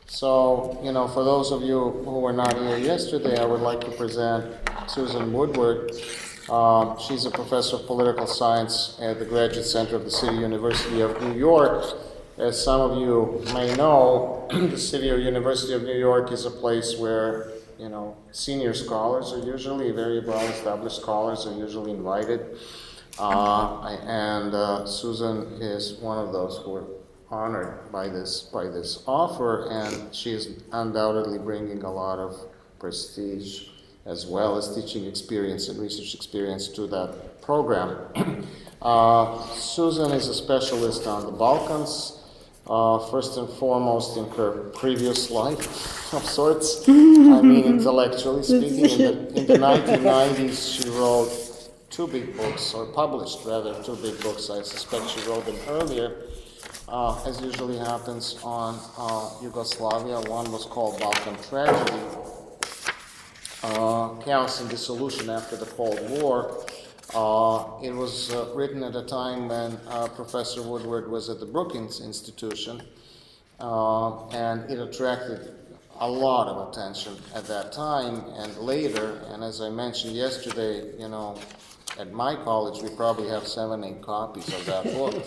So, for those of you who were not here yesterday, I would like to present Susan Woodward. She's a professor of political science at the Graduate Center of the City University of New York. As some of you may know, the City or University of New York is a place where, senior scholars are usually, very well-established scholars are usually invited. And Susan is one of those who are honored by this offer, and she is undoubtedly bringing a lot of prestige as well as teaching experience and research experience to that program. Susan is a specialist on the Balkans, first and foremost in her previous life of sorts. I mean, intellectually speaking, in the 1990s she wrote two big books, or published rather two big books. I suspect she wrote them earlier, as usually happens on Yugoslavia. One was called Balkan Tragedy, Chaos and Dissolution After the Cold War. It was written at a time when Professor Woodward was at the Brookings Institution, and it attracted a lot of attention at that time and later. And as I mentioned yesterday, at my college, we probably have 7-8 copies of that book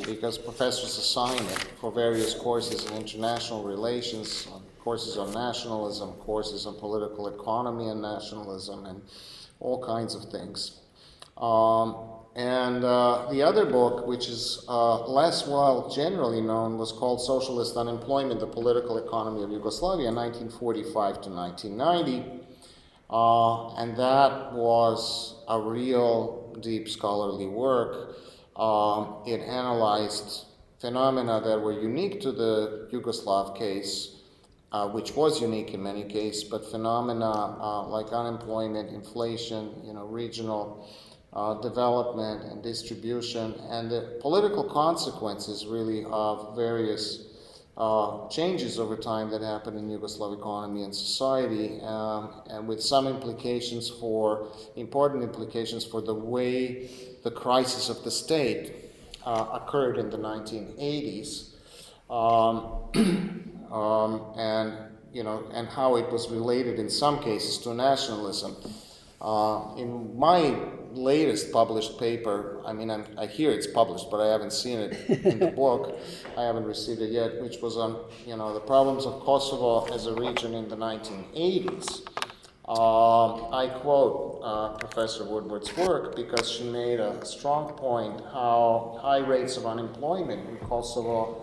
because professors assign it for various courses in international relations, courses on nationalism, courses on political economy and nationalism, and all kinds of things. The other book, which is less well generally known, was called Socialist Unemployment, the Political Economy of Yugoslavia, 1945 to 1990. And that was a real deep scholarly work. It analyzed phenomena that were unique to the Yugoslav case, which was unique in many cases, but phenomena like unemployment, inflation, regional development and distribution, and the political consequences really of various changes over time that happened in Yugoslav economy and society, and with some important implications for the way the crisis of the state occurred in the 1980s, and how it was related in some cases to nationalism. In my latest published paper, I hear it's published, but I haven't seen it in the book. I haven't received it yet, which was on, the problems of Kosovo as a region in the 1980s. I quote Professor Woodward's work because she made a strong point how high rates of unemployment in Kosovo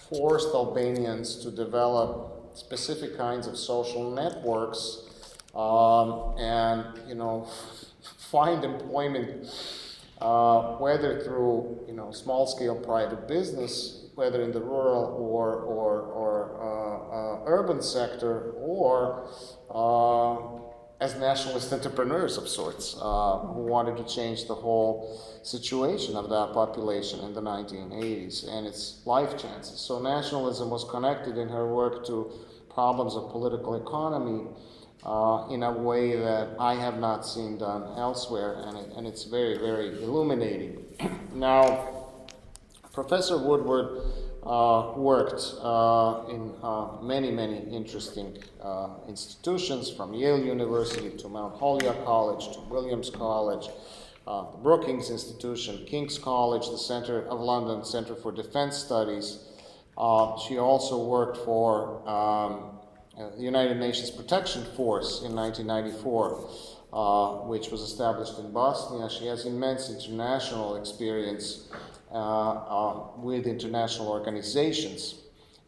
forced Albanians to develop specific kinds of social networks and find employment, whether through small-scale private business, whether in the rural or urban sector, or as nationalist entrepreneurs of sorts who wanted to change the whole situation of that population in the 1980s and its life chances. So nationalism was connected in her work to problems of political economy in a way that I have not seen done elsewhere, and it's very, very illuminating. Now, Professor Woodward worked in many, many interesting institutions, from Yale University to Mount Holyoke College to Williams College, the Brookings Institution, King's College, the Centre of London Centre for Defence Studies. She also worked for the United Nations Protection Force in 1994, which was established in Bosnia. She has immense international experience with international organizations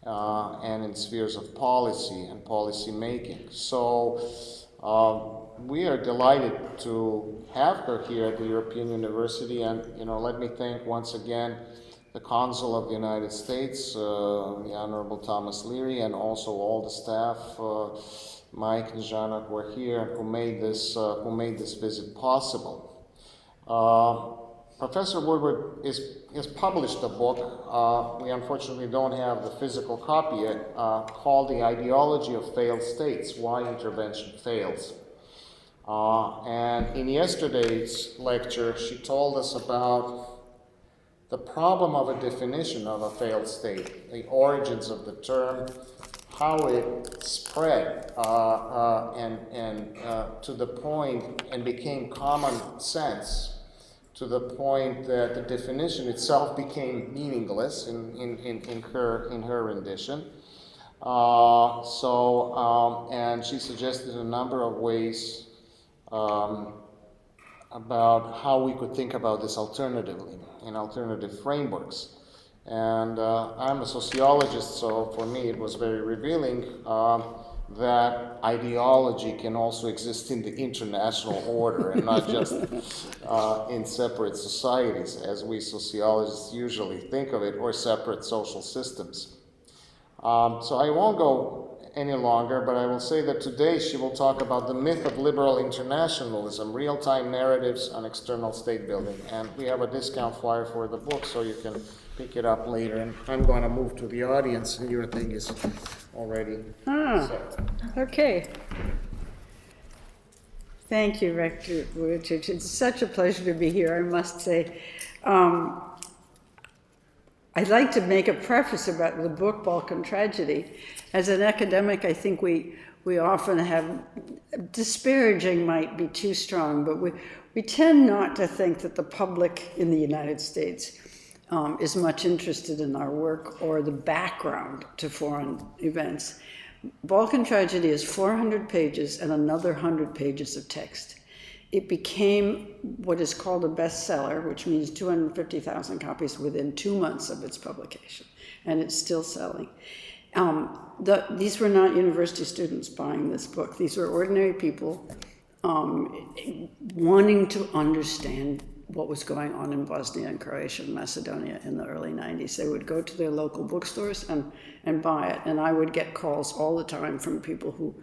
and in spheres of policy and policy making. So we are delighted to have her here at the European University, and let me thank once again the Consul of the United States, the Honorable Thomas Leary, and also all the staff, Mike and Jana, who are here and who made this visit possible. Professor Woodward has published a book. We unfortunately don't have the physical copy yet, called The Ideology of Failed States: Why Intervention Fails. And in yesterday's lecture, she told us about the problem of a definition of a failed state, the origins of the term, how it spread and to the point and became common sense to the point that the definition itself became meaningless in her rendition. And she suggested a number of ways about how we could think about this alternatively, in alternative frameworks. And I'm a sociologist, so for me it was very revealing that ideology can also exist in the international order and not just in separate societies, as we sociologists usually think of it, or separate social systems. So I won't go any longer, but I will say that today she will talk about the myth of liberal internationalism, real-time narratives on external state building. And we have a discount flyer for the book, so you can pick it up later. And I'm going to move to the audience, and your thing is already set. Okay. Thank you, Rector Woodward. It's such a pleasure to be here, I must say. I'd like to make a preface about the book, Balkan Tragedy. As an academic, I think we often have, disparaging might be too strong, but we tend not to think that the public in the United States is much interested in our work or the background to foreign events. Balkan Tragedy is 400 pages and another 100 pages of text. It became what is called a bestseller, which means 250,000 copies within 2 months of its publication, and it's still selling. These were not university students buying this book. These were ordinary people wanting to understand what was going on in Bosnia and Croatia and Macedonia in the early 90s. They would go to their local bookstores and buy it, and I would get calls all the time from people who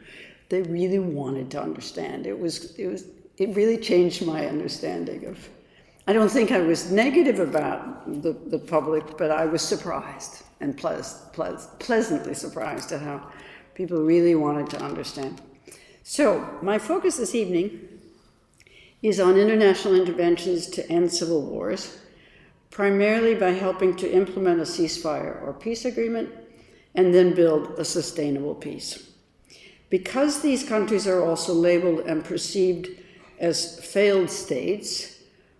they really wanted to understand. It really changed my understanding of, I don't think I was negative about the public, but I was surprised and pleasantly surprised at how people really wanted to understand. So my focus this evening is on international interventions to end civil wars, primarily by helping to implement a ceasefire or peace agreement and then build a sustainable peace. Because these countries are also labeled and perceived as failed states,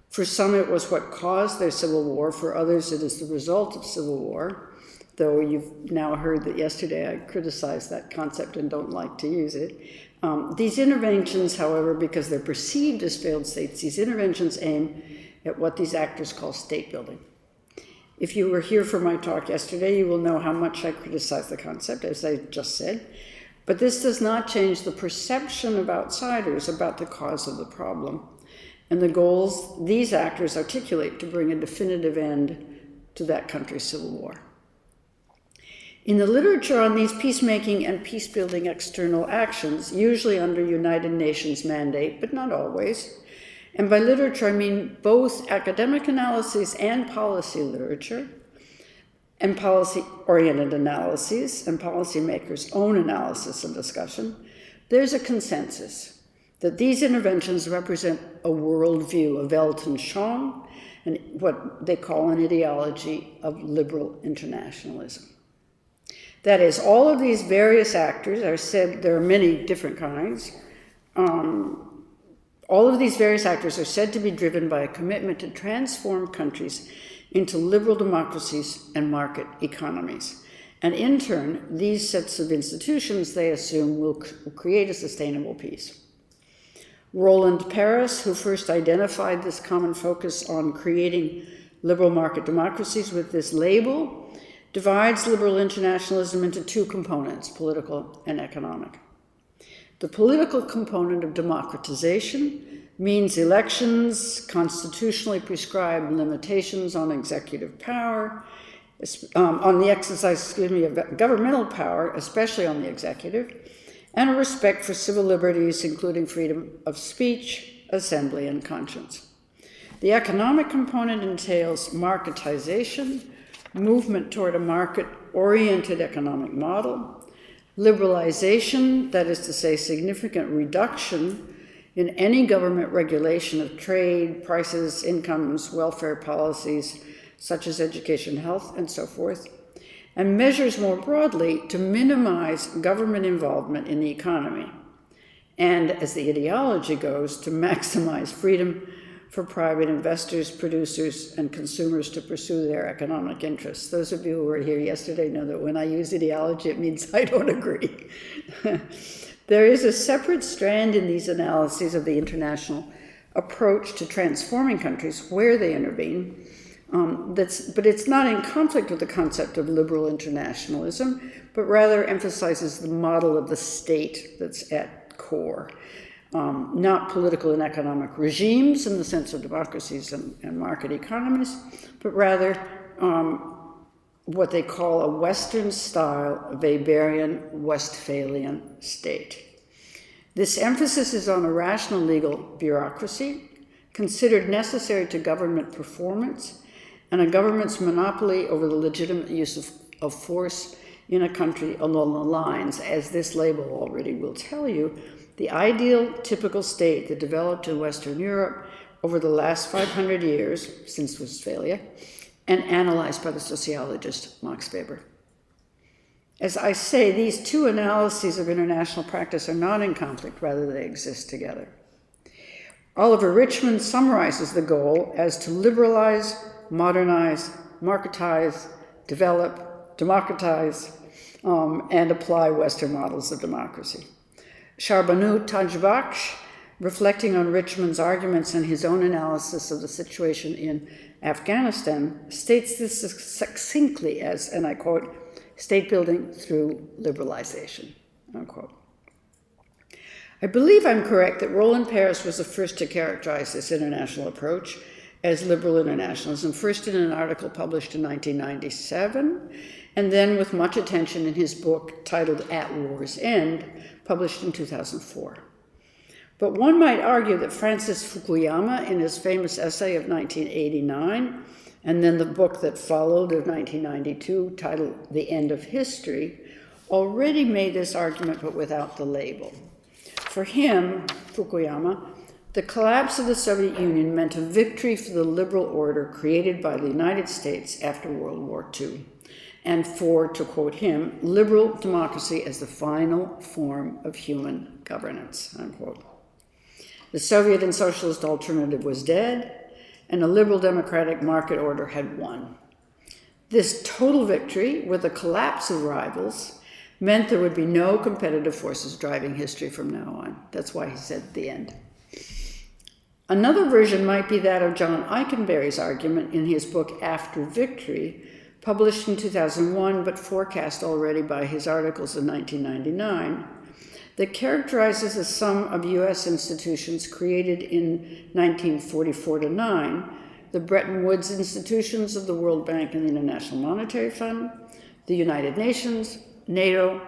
for some it was what caused their civil war, for others it is the result of civil war, though you've now heard that yesterday I criticized that concept and don't like to use it. These interventions, however, because they're perceived as failed states, these interventions aim at what these actors call state building. If you were here for my talk yesterday, you will know how much I criticize the concept, as I just said. But this does not change the perception of outsiders about the cause of the problem and the goals these actors articulate to bring a definitive end to that country's civil war. In the literature on these peacemaking and peace-building external actions, usually under United Nations mandate, but not always, and by literature I mean both academic analyses and policy literature, and policy-oriented analyses, and policymakers' own analysis and discussion, there's a consensus that these interventions represent a worldview of Weltanschauung and what they call an ideology of liberal internationalism. That is, all of these various actors are said, there are many different kinds, all of these various actors are said to be driven by a commitment to transform countries into liberal democracies and market economies. And in turn, these sets of institutions, they assume, will create a sustainable peace. Roland Paris, who first identified this common focus on creating liberal market democracies with this label, divides liberal internationalism into two components, political and economic. The political component of democratization means elections, constitutionally prescribed limitations on executive power, on the exercise, of governmental power, especially on the executive, and a respect for civil liberties, including freedom of speech, assembly, and conscience. The economic component entails marketization, movement toward a market-oriented economic model, liberalization, that is to say, significant reduction in any government regulation of trade, prices, incomes, welfare policies, such as education, health, and so forth, and measures more broadly to minimize government involvement in the economy, and, as the ideology goes, to maximize freedom for private investors, producers, and consumers to pursue their economic interests. Those of you who were here yesterday know that when I use ideology, it means I don't agree. There is a separate strand in these analyses of the international approach to transforming countries where they intervene, but it's not in conflict with the concept of liberal internationalism, but rather emphasizes the model of the state that's at core. Not political and economic regimes in the sense of democracies and market economies, but rather what they call a Western-style Weberian Westphalian state. This emphasis is on a rational legal bureaucracy, considered necessary to government performance, and a government's monopoly over the legitimate use of force in a country along the lines, as this label already will tell you, the ideal typical state that developed in Western Europe over the last 500 years, since Westphalia, and analyzed by the sociologist Max Weber. As I say, these two analyses of international practice are not in conflict, rather they exist together. Oliver Richmond summarizes the goal as to liberalize, modernize, marketize, develop, democratize, and apply Western models of democracy. Charbonneau Tajbakhsh, reflecting on Richmond's arguments and his own analysis of the situation in Afghanistan, states this succinctly as, and I quote, state building through liberalization, unquote. I believe I'm correct that Roland Paris was the first to characterize this international approach as liberal internationalism, first in an article published in 1997, and then with much attention in his book titled At War's End, published in 2004. But one might argue that Francis Fukuyama, in his famous essay of 1989, and then the book that followed of 1992, titled The End of History, already made this argument, but without the label. For him, Fukuyama, the collapse of the Soviet Union meant a victory for the liberal order created by the United States after World War II, and for, to quote him, liberal democracy as the final form of human governance, unquote. The Soviet and socialist alternative was dead, and a liberal democratic market order had won. This total victory, with the collapse of rivals, meant there would be no competitive forces driving history from now on. That's why he said the end. Another version might be that of John Eikenberry's argument in his book After Victory, published in 2001, but forecast already by his articles in 1999, that characterizes the sum of U.S. institutions created in 1944-9, the Bretton Woods institutions of the World Bank and the International Monetary Fund, the United Nations, NATO,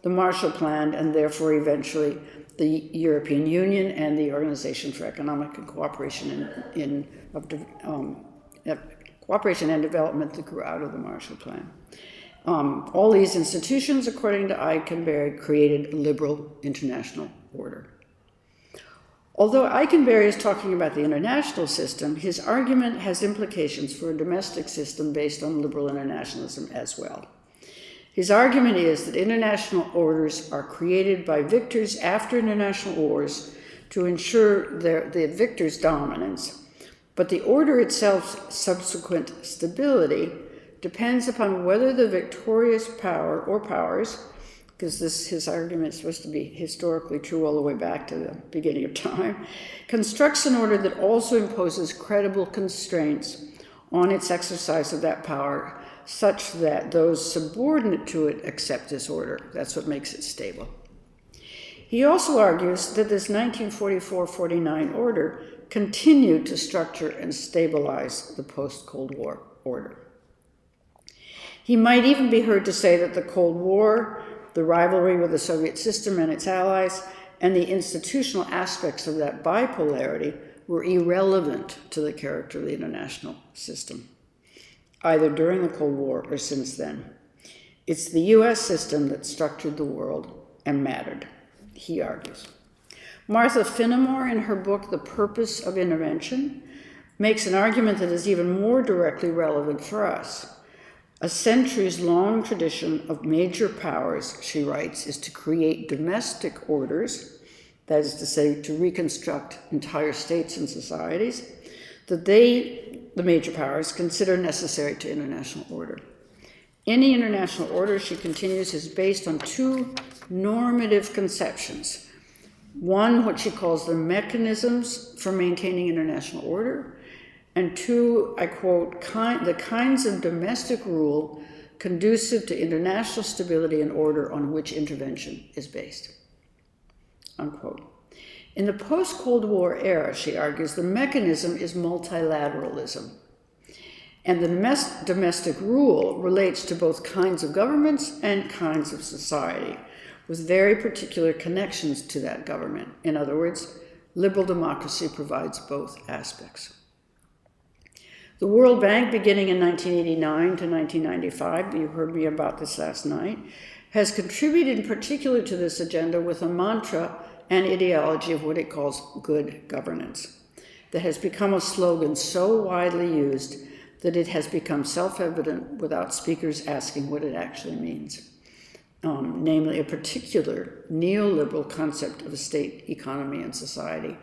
the Marshall Plan, and therefore eventually the European Union and the Organization for Economic and Cooperation Cooperation and Development that grew out of the Marshall Plan. All these institutions, according to Eikenberry, created a liberal international order. Although Eikenberry is talking about the international system, his argument has implications for a domestic system based on liberal internationalism as well. His argument is that international orders are created by victors after international wars to ensure the victor's dominance, but the order itself's subsequent stability depends upon whether the victorious power or powers, because his argument is supposed to be historically true all the way back to the beginning of time, constructs an order that also imposes credible constraints on its exercise of that power, such that those subordinate to it accept this order. That's what makes it stable. He also argues that this 1944-49 order continued to structure and stabilize the post-Cold War order. He might even be heard to say that the Cold War, the rivalry with the Soviet system and its allies, and the institutional aspects of that bipolarity were irrelevant to the character of the international system, either during the Cold War or since then. It's the US system that structured the world and mattered, he argues. Martha Finnemore, in her book, The Purpose of Intervention, makes an argument that is even more directly relevant for us. A centuries-long tradition of major powers, she writes, is to create domestic orders, that is to say, to reconstruct entire states and societies, that they, the major powers, consider necessary to international order. Any international order, she continues, is based on two normative conceptions. One, what she calls the mechanisms for maintaining international order, and two, I quote, the kinds of domestic rule conducive to international stability and order on which intervention is based, unquote. In the post-Cold War era, she argues, the mechanism is multilateralism. And the domestic rule relates to both kinds of governments and kinds of society, with very particular connections to that government. In other words, liberal democracy provides both aspects. The World Bank, beginning in 1989 to 1995, you heard me about this last night, has contributed in particular to this agenda with a mantra and ideology of what it calls good governance, that has become a slogan so widely used that it has become self-evident without speakers asking what it actually means. Namely, a particular neoliberal concept of a state, economy, and society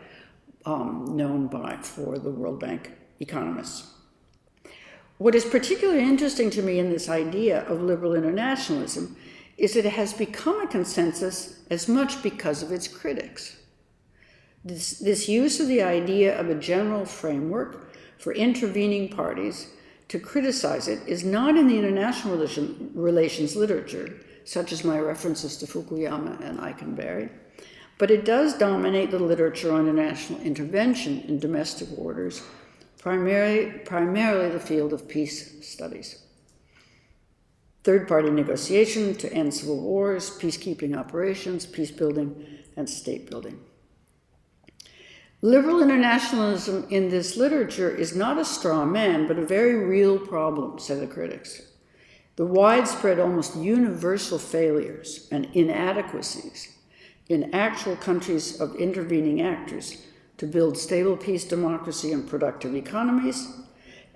known for the World Bank economists. What is particularly interesting to me in this idea of liberal internationalism is that it has become a consensus as much because of its critics. This use of the idea of a general framework for intervening parties to criticize it is not in the international relations literature, such as my references to Fukuyama and Eikenberry, but it does dominate the literature on international intervention in domestic orders, primarily the field of peace studies. Third-party negotiation to end civil wars, peacekeeping operations, peacebuilding, and state building. Liberal internationalism in this literature is not a straw man, but a very real problem, say the critics. The widespread, almost universal failures and inadequacies in actual countries of intervening actors to build stable peace, democracy, and productive economies,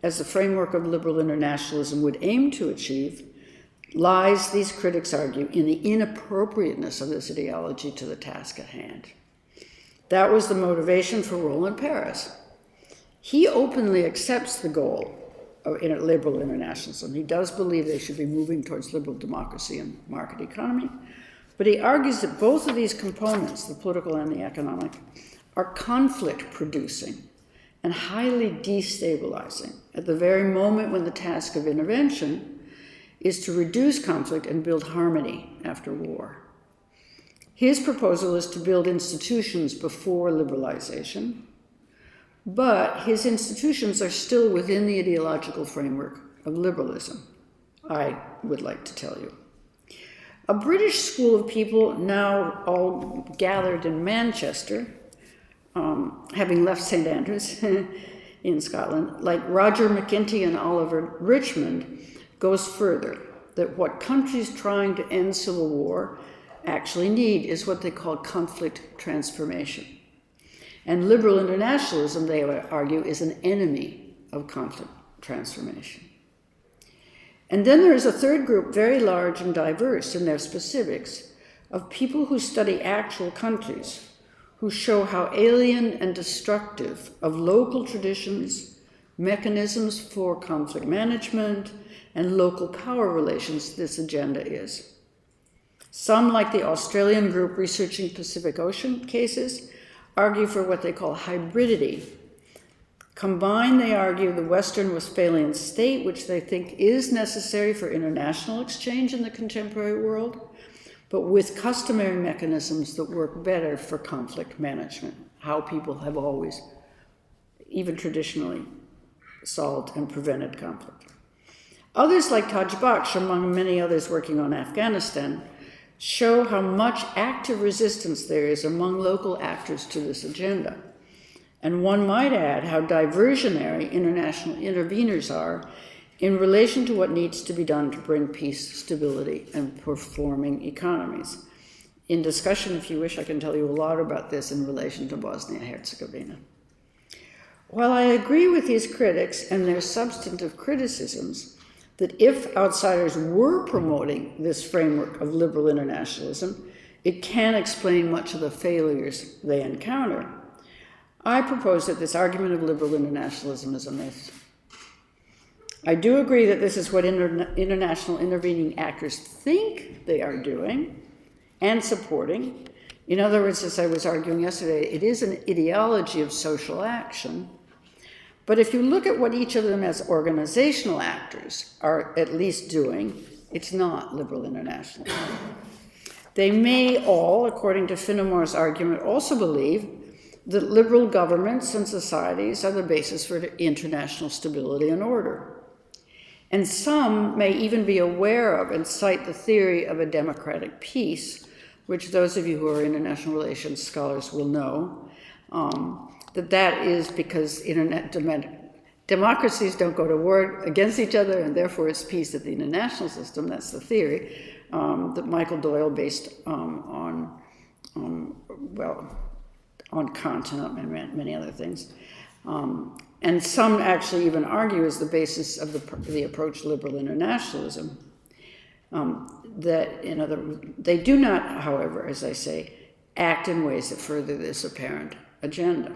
as the framework of liberal internationalism would aim to achieve, lies, these critics argue, in the inappropriateness of this ideology to the task at hand. That was the motivation for Roland Paris. He openly accepts the goal of liberal internationalism. He does believe they should be moving towards liberal democracy and market economy, but he argues that both of these components, the political and the economic, are conflict-producing and highly destabilizing at the very moment when the task of intervention is to reduce conflict and build harmony after war. His proposal is to build institutions before liberalization, but his institutions are still within the ideological framework of liberalism, I would like to tell you. A British school of people now all gathered in Manchester, having left St. Andrews in Scotland, like Roger McGinty and Oliver Richmond, goes further, that what countries trying to end civil war actually need is what they call conflict transformation. And liberal internationalism, they would argue, is an enemy of conflict transformation. And then there is a third group, very large and diverse in their specifics, of people who study actual countries, who show how alien and destructive of local traditions, mechanisms for conflict management, and local power relations this agenda is. Some, like the Australian group researching Pacific Ocean cases, argue for what they call hybridity. Combined, they argue, the Western Westphalian state, which they think is necessary for international exchange in the contemporary world, but with customary mechanisms that work better for conflict management, how people have always, even traditionally, solved and prevented conflict. Others, like Taj Bakhsh, among many others working on Afghanistan, show how much active resistance there is among local actors to this agenda. And one might add how diversionary international interveners are in relation to what needs to be done to bring peace, stability, and performing economies. In discussion, if you wish, I can tell you a lot about this in relation to Bosnia-Herzegovina. While I agree with these critics and their substantive criticisms, that if outsiders were promoting this framework of liberal internationalism, it can explain much of the failures they encounter. I propose that this argument of liberal internationalism is a myth. I do agree that this is what international intervening actors think they are doing and supporting. In other words, as I was arguing yesterday, it is an ideology of social action. But if you look at what each of them as organizational actors are at least doing, it's not liberal internationalism. They may all, according to Finnemore's argument, also believe that liberal governments and societies are the basis for international stability and order. And some may even be aware of and cite the theory of a democratic peace, which those of you who are international relations scholars will know, that is because democracies don't go to war against each other, and therefore it's peace at the international system. That's the theory that Michael Doyle based on Kant and many other things. And some actually even argue as the basis of the approach liberal internationalism. They do not, however, as I say, act in ways that further this apparent agenda.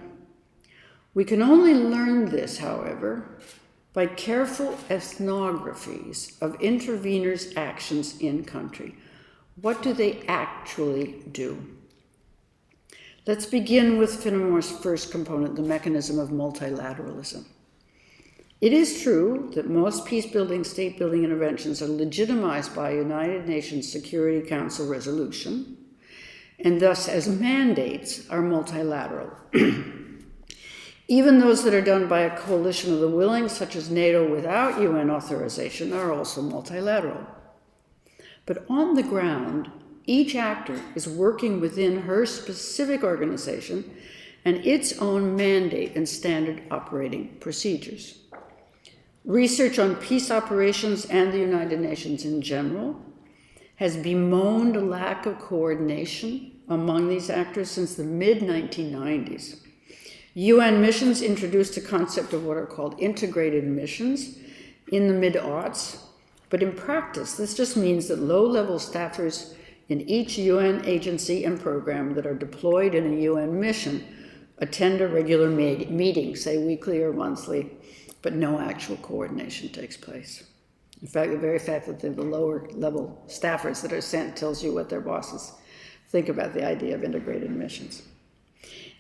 We can only learn this, however, by careful ethnographies of intervenors' actions in country. What do they actually do? Let's begin with Finnemore's first component, the mechanism of multilateralism. It is true that most peace-building, state-building interventions are legitimized by a United Nations Security Council resolution, and thus as mandates are multilateral. Even those that are done by a coalition of the willing, such as NATO without UN authorization, are also multilateral. But on the ground, each actor is working within her specific organization and its own mandate and standard operating procedures. Research on peace operations and the United Nations in general has bemoaned a lack of coordination among these actors since the mid-1990s. UN missions introduced a concept of what are called integrated missions in the mid-aughts, but in practice, this just means that low-level staffers in each UN agency and program that are deployed in a UN mission attend a regular meeting, say weekly or monthly, but no actual coordination takes place. In fact, the very fact that they're the lower level staffers that are sent tells you what their bosses think about the idea of integrated missions.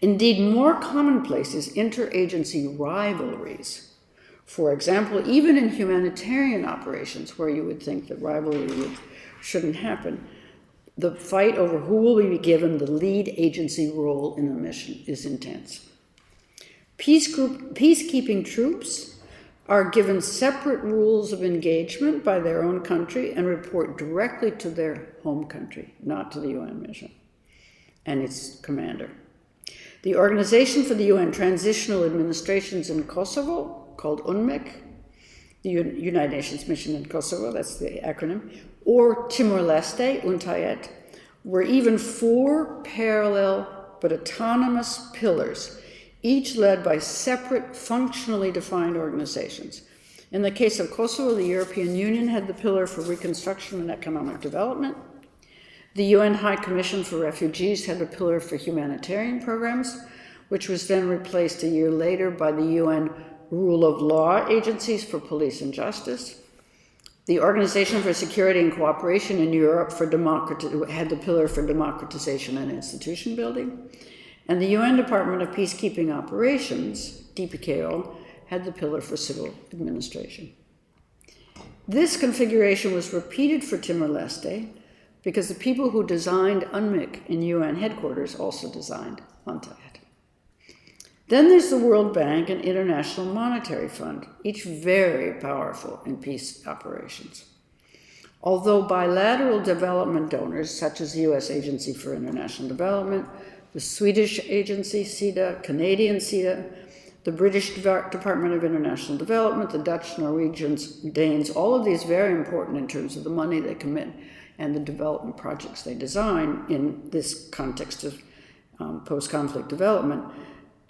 Indeed, more commonplace is interagency rivalries. For example, even in humanitarian operations where you would think that rivalry shouldn't happen, the fight over who will be given the lead agency role in the mission is intense. Peacekeeping troops are given separate rules of engagement by their own country and report directly to their home country, not to the UN mission and its commander. The Organization for the UN Transitional Administrations in Kosovo, called UNMIK, the United Nations Mission in Kosovo, that's the acronym, or Timor-Leste, UNTAYET, were even 4 parallel but autonomous pillars, each led by separate, functionally defined organizations. In the case of Kosovo, the European Union had the pillar for reconstruction and economic development. The UN High Commission for Refugees had a pillar for humanitarian programs, which was then replaced a year later by the UN Rule of Law agencies for police and justice. The Organization for Security and Cooperation in Europe had the pillar for democratization and institution building. And the UN Department of Peacekeeping Operations, DPKO, had the pillar for civil administration. This configuration was repeated for Timor-Leste because the people who designed UNMIK in UN headquarters also designed UNTAYET. Then there's the World Bank and International Monetary Fund, each very powerful in peace operations. Although bilateral development donors, such as the US Agency for International Development, the Swedish agency, SIDA, Canadian SIDA, the British Department of International Development, the Dutch, Norwegians, Danes, all of these very important in terms of the money they commit and the development projects they design in this context of post-conflict development.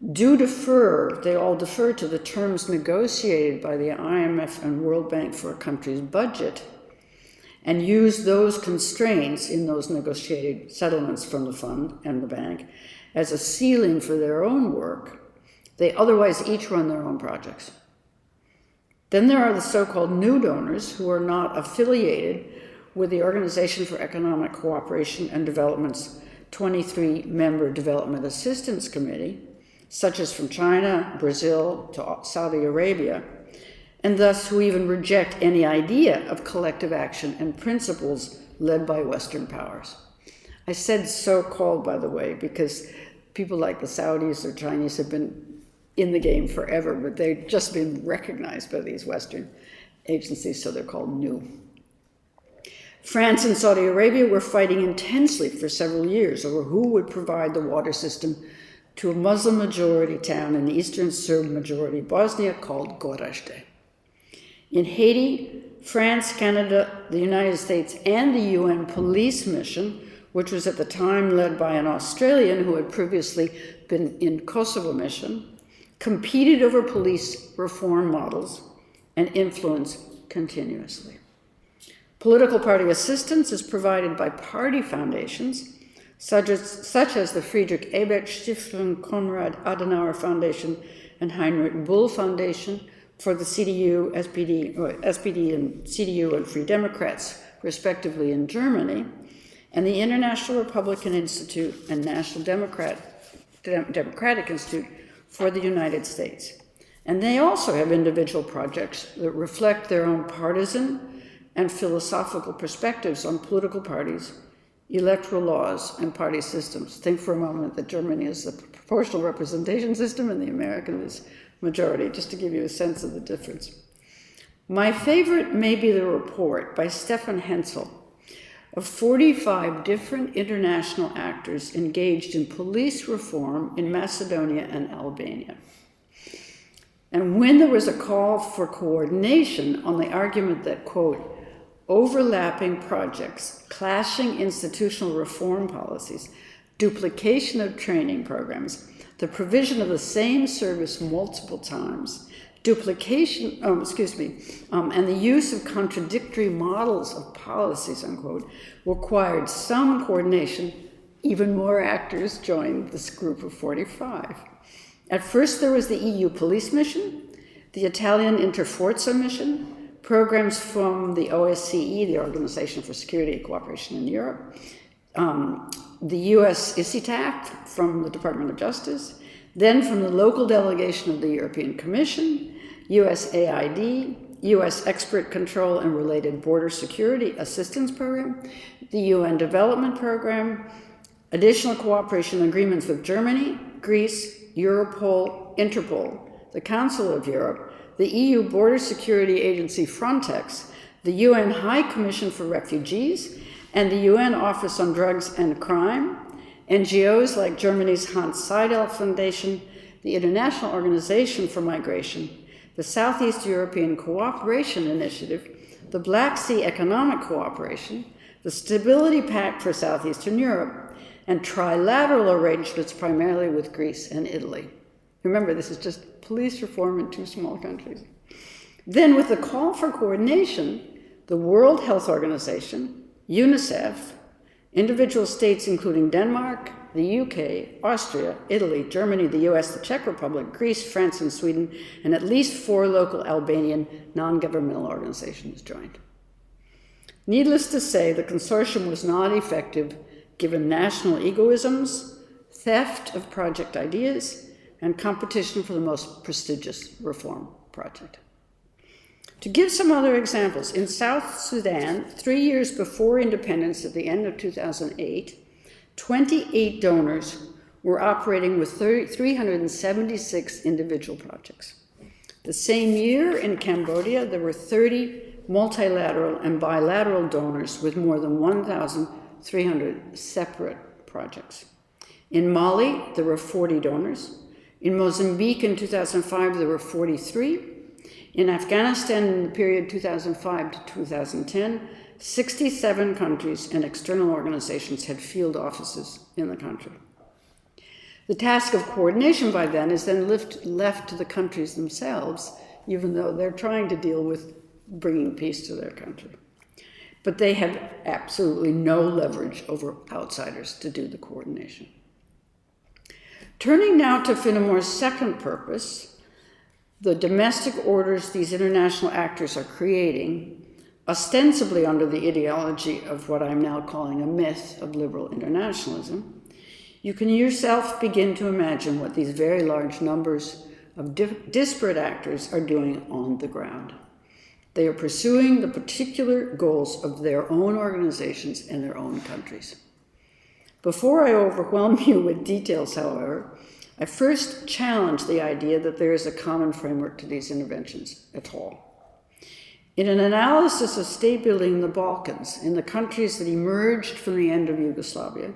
they all defer to the terms negotiated by the IMF and World Bank for a country's budget, and use those constraints in those negotiated settlements from the fund and the bank as a ceiling for their own work, they otherwise each run their own projects. Then there are the so-called new donors who are not affiliated with the Organization for Economic Cooperation and Development's 23-member Development Assistance Committee, such as from China, Brazil, to Saudi Arabia, and thus who even reject any idea of collective action and principles led by Western powers. I said so-called, by the way, because people like the Saudis or Chinese have been in the game forever, but they've just been recognized by these Western agencies, so they're called new. France and Saudi Arabia were fighting intensely for several years over who would provide the water system to a Muslim-majority town in eastern Serb-majority Bosnia called Gorazde. In Haiti, France, Canada, the United States, and the UN police mission, which was at the time led by an Australian who had previously been in Kosovo mission, competed over police reform models and influence continuously. Political party assistance is provided by party foundations, such as the Friedrich Ebert Stiftung, Konrad Adenauer Foundation, and Heinrich Bull Foundation for the CDU, SPD and CDU and Free Democrats, respectively, in Germany, and the International Republican Institute and National Democratic Institute for the United States. And they also have individual projects that reflect their own partisan and philosophical perspectives on political parties, electoral laws, and party systems. Think for a moment that Germany is the proportional representation system and the American is majority, just to give you a sense of the difference. My favorite may be the report by Stefan Hensel of 45 different international actors engaged in police reform in Macedonia and Albania. And when there was a call for coordination on the argument that, quote, overlapping projects, clashing institutional reform policies, duplication of training programs, the provision of the same service multiple times, duplication, and the use of contradictory models of policies, unquote, required some coordination, even more actors joined this group of 45. At first, there was the EU police mission, the Italian Interforza mission, programs from the OSCE, the Organization for Security and Cooperation in Europe, the US ICITAC from the Department of Justice, then from the local delegation of the European Commission, USAID, US Export Control and Related Border Security Assistance Program, the UN Development Program, additional cooperation agreements with Germany, Greece, Europol, Interpol, the Council of Europe, the EU Border Security Agency Frontex, the UN High Commission for Refugees, and the UN Office on Drugs and Crime, NGOs like Germany's Hans Seidel Foundation, the International Organization for Migration, the Southeast European Cooperation Initiative, the Black Sea Economic Cooperation, the Stability Pact for Southeastern Europe, and trilateral arrangements primarily with Greece and Italy. Remember, this is just police reform in two small countries. Then with the call for coordination, the World Health Organization, UNICEF, individual states including Denmark, the UK, Austria, Italy, Germany, the US, the Czech Republic, Greece, France, and Sweden, and at least 4 local Albanian non-governmental organizations joined. Needless to say, the consortium was not effective given national egoisms, theft of project ideas, and competition for the most prestigious reform project. To give some other examples, in South Sudan, 3 years before independence at the end of 2008, 28 donors were operating with 376 individual projects. The same year in Cambodia, there were 30 multilateral and bilateral donors with more than 1,300 separate projects. In Mali, there were 40 donors. In Mozambique in 2005, there were 43. In Afghanistan in the period 2005 to 2010, 67 countries and external organizations had field offices in the country. The task of coordination by then is then left to the countries themselves, even though they're trying to deal with bringing peace to their country. But they have absolutely no leverage over outsiders to do the coordination. Turning now to Finnemore's second purpose, the domestic orders these international actors are creating, ostensibly under the ideology of what I'm now calling a myth of liberal internationalism, you can yourself begin to imagine what these very large numbers of disparate actors are doing on the ground. They are pursuing the particular goals of their own organizations and their own countries. Before I overwhelm you with details, however, I first challenge the idea that there is a common framework to these interventions at all. In an analysis of state building in the Balkans, in the countries that emerged from the end of Yugoslavia,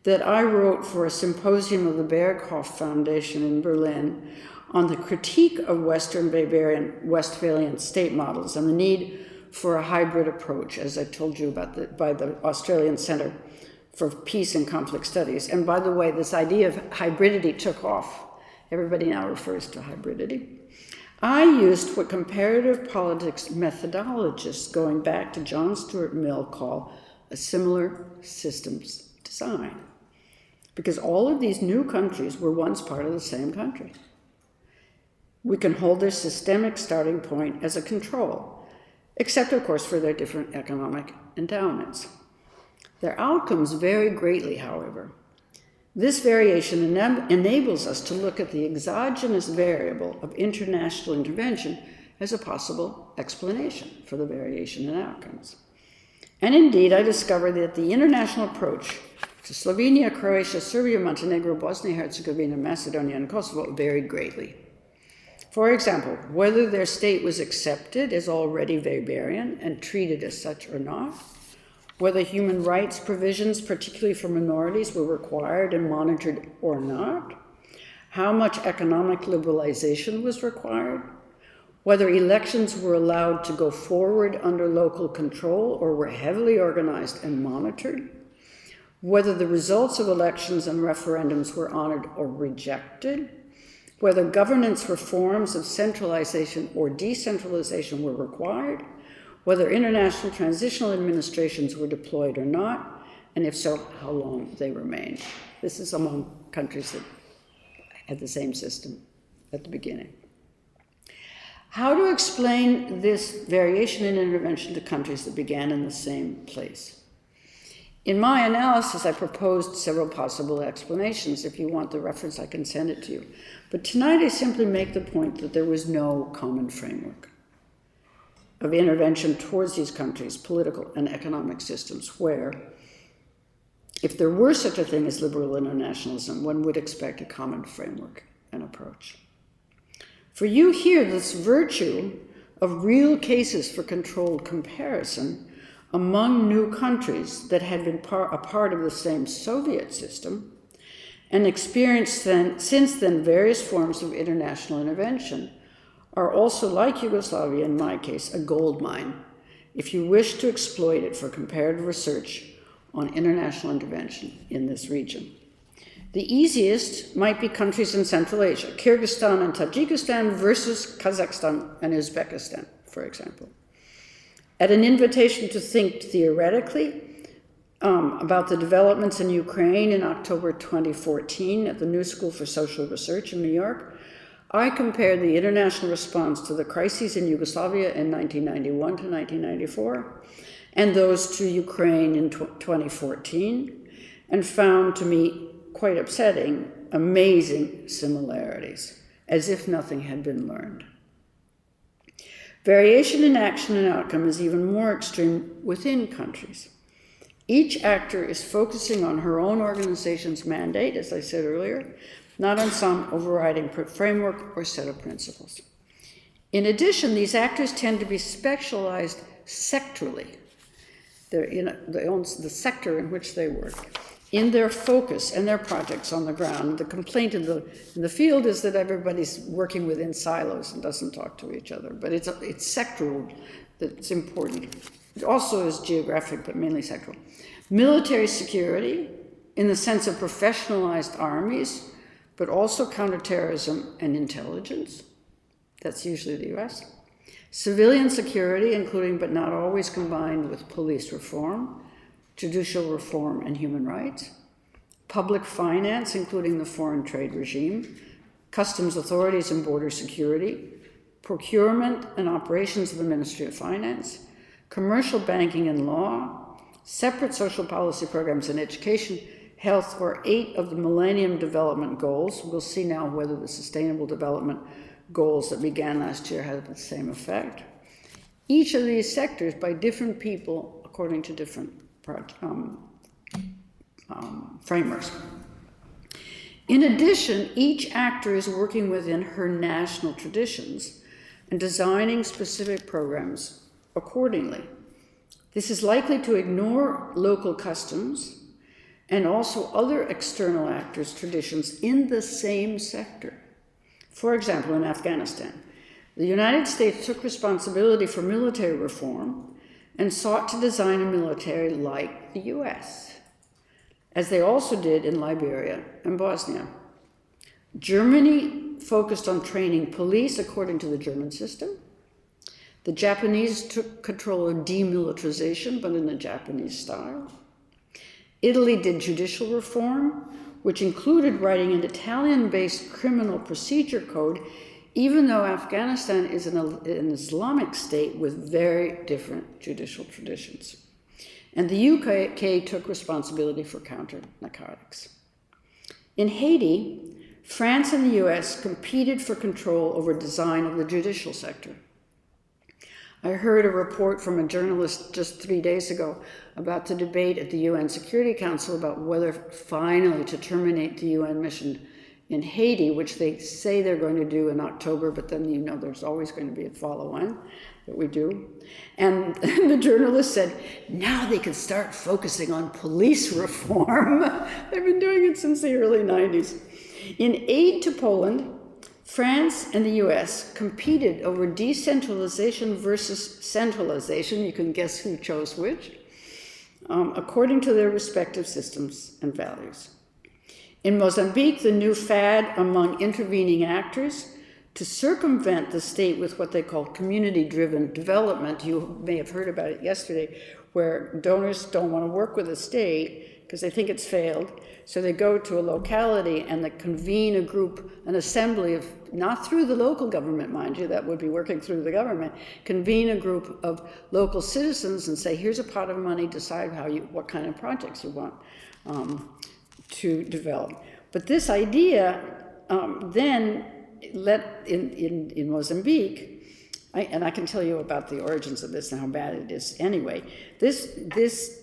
that I wrote for a symposium of the Berghof Foundation in Berlin on the critique of Western Westphalian state models and the need for a hybrid approach, as I told you about by the Australian Centre for Peace and Conflict Studies. And by the way, this idea of hybridity took off. Everybody now refers to hybridity. I used what comparative politics methodologists going back to John Stuart Mill call a similar systems design, because all of these new countries were once part of the same country. We can hold their systemic starting point as a control, except of course for their different economic endowments. Their outcomes vary greatly, however. This variation enables us to look at the exogenous variable of international intervention as a possible explanation for the variation in outcomes. And indeed, I discovered that the international approach to Slovenia, Croatia, Serbia, Montenegro, Bosnia-Herzegovina, Macedonia, and Kosovo varied greatly. For example, whether their state was accepted as already Weberian and treated as such or not, whether human rights provisions, particularly for minorities, were required and monitored or not, how much economic liberalization was required, whether elections were allowed to go forward under local control or were heavily organized and monitored, whether the results of elections and referendums were honored or rejected, whether governance reforms of centralization or decentralization were required, whether international transitional administrations were deployed or not, and if so, how long they remained. This is among countries that had the same system at the beginning. How to explain this variation in intervention to countries that began in the same place? In my analysis, I proposed several possible explanations. If you want the reference, I can send it to you. But tonight I simply make the point that there was no common framework of intervention towards these countries' political and economic systems where, if there were such a thing as liberal internationalism, one would expect a common framework and approach. For you here, this virtue of real cases for controlled comparison among new countries that had been a part of the same Soviet system and experienced since then various forms of international intervention are also, like Yugoslavia in my case, a gold mine if you wish to exploit it for comparative research on international intervention in this region. The easiest might be countries in Central Asia, Kyrgyzstan and Tajikistan versus Kazakhstan and Uzbekistan, for example. At an invitation to think theoretically about the developments in Ukraine in October 2014 at the New School for Social Research in New York, I compared the international response to the crises in Yugoslavia in 1991 to 1994 and those to Ukraine in 2014 and found, to me, quite upsetting, amazing similarities, as if nothing had been learned. Variation in action and outcome is even more extreme within countries. Each actor is focusing on her own organization's mandate, as I said earlier, not on some overriding framework or set of principles. In addition, these actors tend to be specialized sectorally. They own the sector in which they work, in their focus and their projects on the ground. The complaint in the field is that everybody's working within silos and doesn't talk to each other, but it's sectoral that's important. It also is geographic, but mainly sectoral. Military security, in the sense of professionalized armies, but also counterterrorism and intelligence. That's usually the US. Civilian security, including but not always combined with police reform, judicial reform, and human rights. Public finance, including the foreign trade regime, customs authorities and border security, procurement and operations of the Ministry of Finance, commercial banking and law, separate social policy programs in education, health, or 8 of the Millennium Development Goals. We'll see now whether the Sustainable Development Goals that began last year have the same effect. Each of these sectors by different people according to different frameworks. In addition, each actor is working within her national traditions and designing specific programs accordingly. This is likely to ignore local customs and also other external actors' traditions in the same sector. For example, in Afghanistan, the United States took responsibility for military reform and sought to design a military like the US, as they also did in Liberia and Bosnia. Germany focused on training police according to the German system. The Japanese took control of demilitarization, but in the Japanese style. Italy did judicial reform, which included writing an Italian-based criminal procedure code, even though Afghanistan is an Islamic state with very different judicial traditions. And the UK took responsibility for counter-narcotics. In Haiti, France and the US competed for control over design of the judicial sector. I heard a report from a journalist just 3 days ago about the debate at the UN Security Council about whether finally to terminate the UN mission in Haiti, which they say they're going to do in October, but then you know there's always going to be a follow-on that we do. And the journalist said, now they can start focusing on police reform. They've been doing it since the early 90s. In aid to Poland, France and the US competed over decentralization versus centralization. You can guess who chose which, according to their respective systems and values. In Mozambique, the new fad among intervening actors to circumvent the state with what they call community-driven development. You may have heard about it yesterday, where donors don't want to work with the state because they think it's failed. So they go to a locality and they convene a group, an assembly of, not through the local government, mind you, that would be working through the government, convene a group of local citizens and say, here's a pot of money, decide what kind of projects you want to develop. But this idea then led in Mozambique, and I can tell you about the origins of this and how bad it is anyway, this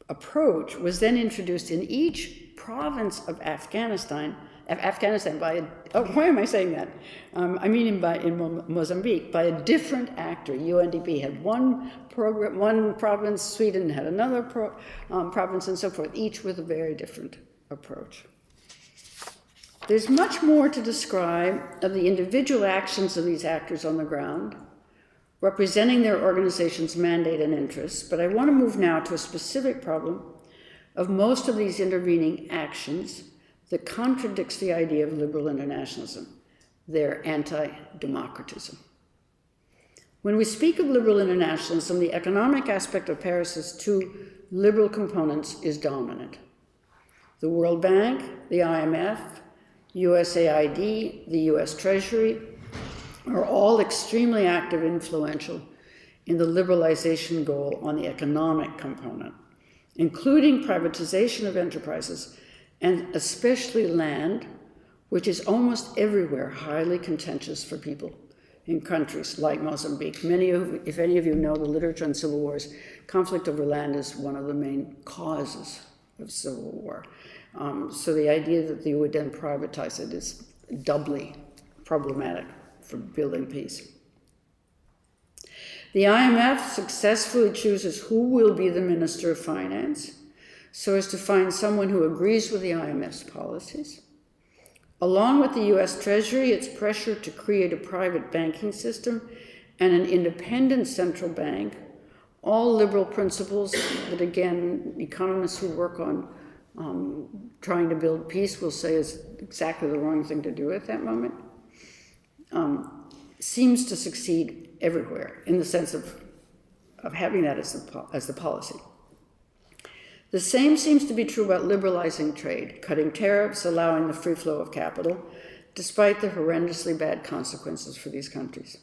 approach was then introduced in each province of Afghanistan by why am I saying that? I mean in Mozambique, by a different actor. UNDP had one program, one province, Sweden had another province, and so forth, each with a very different approach. There's much more to describe of the individual actions of these actors on the ground, representing their organization's mandate and interests, but I want to move now to a specific problem of most of these intervening actions that contradicts the idea of liberal internationalism, their anti-democratism. When we speak of liberal internationalism, the economic aspect of Paris's 2 liberal components is dominant. The World Bank, the IMF, USAID, the US Treasury, are all extremely active and influential in the liberalization goal on the economic component, including privatization of enterprises and especially land, which is almost everywhere highly contentious for people in countries like Mozambique. If any of you know the literature on civil wars, conflict over land is one of the main causes of civil war. So the idea that you would then privatize it is doubly problematic for building peace. The IMF successfully chooses who will be the Minister of Finance so as to find someone who agrees with the IMF's policies. Along with the US Treasury, its pressure to create a private banking system and an independent central bank, all liberal principles that, again, economists who work on trying to build peace will say is exactly the wrong thing to do at that moment, seems to succeed everywhere in the sense of having that as the policy. The same seems to be true about liberalizing trade, cutting tariffs, allowing the free flow of capital, despite the horrendously bad consequences for these countries.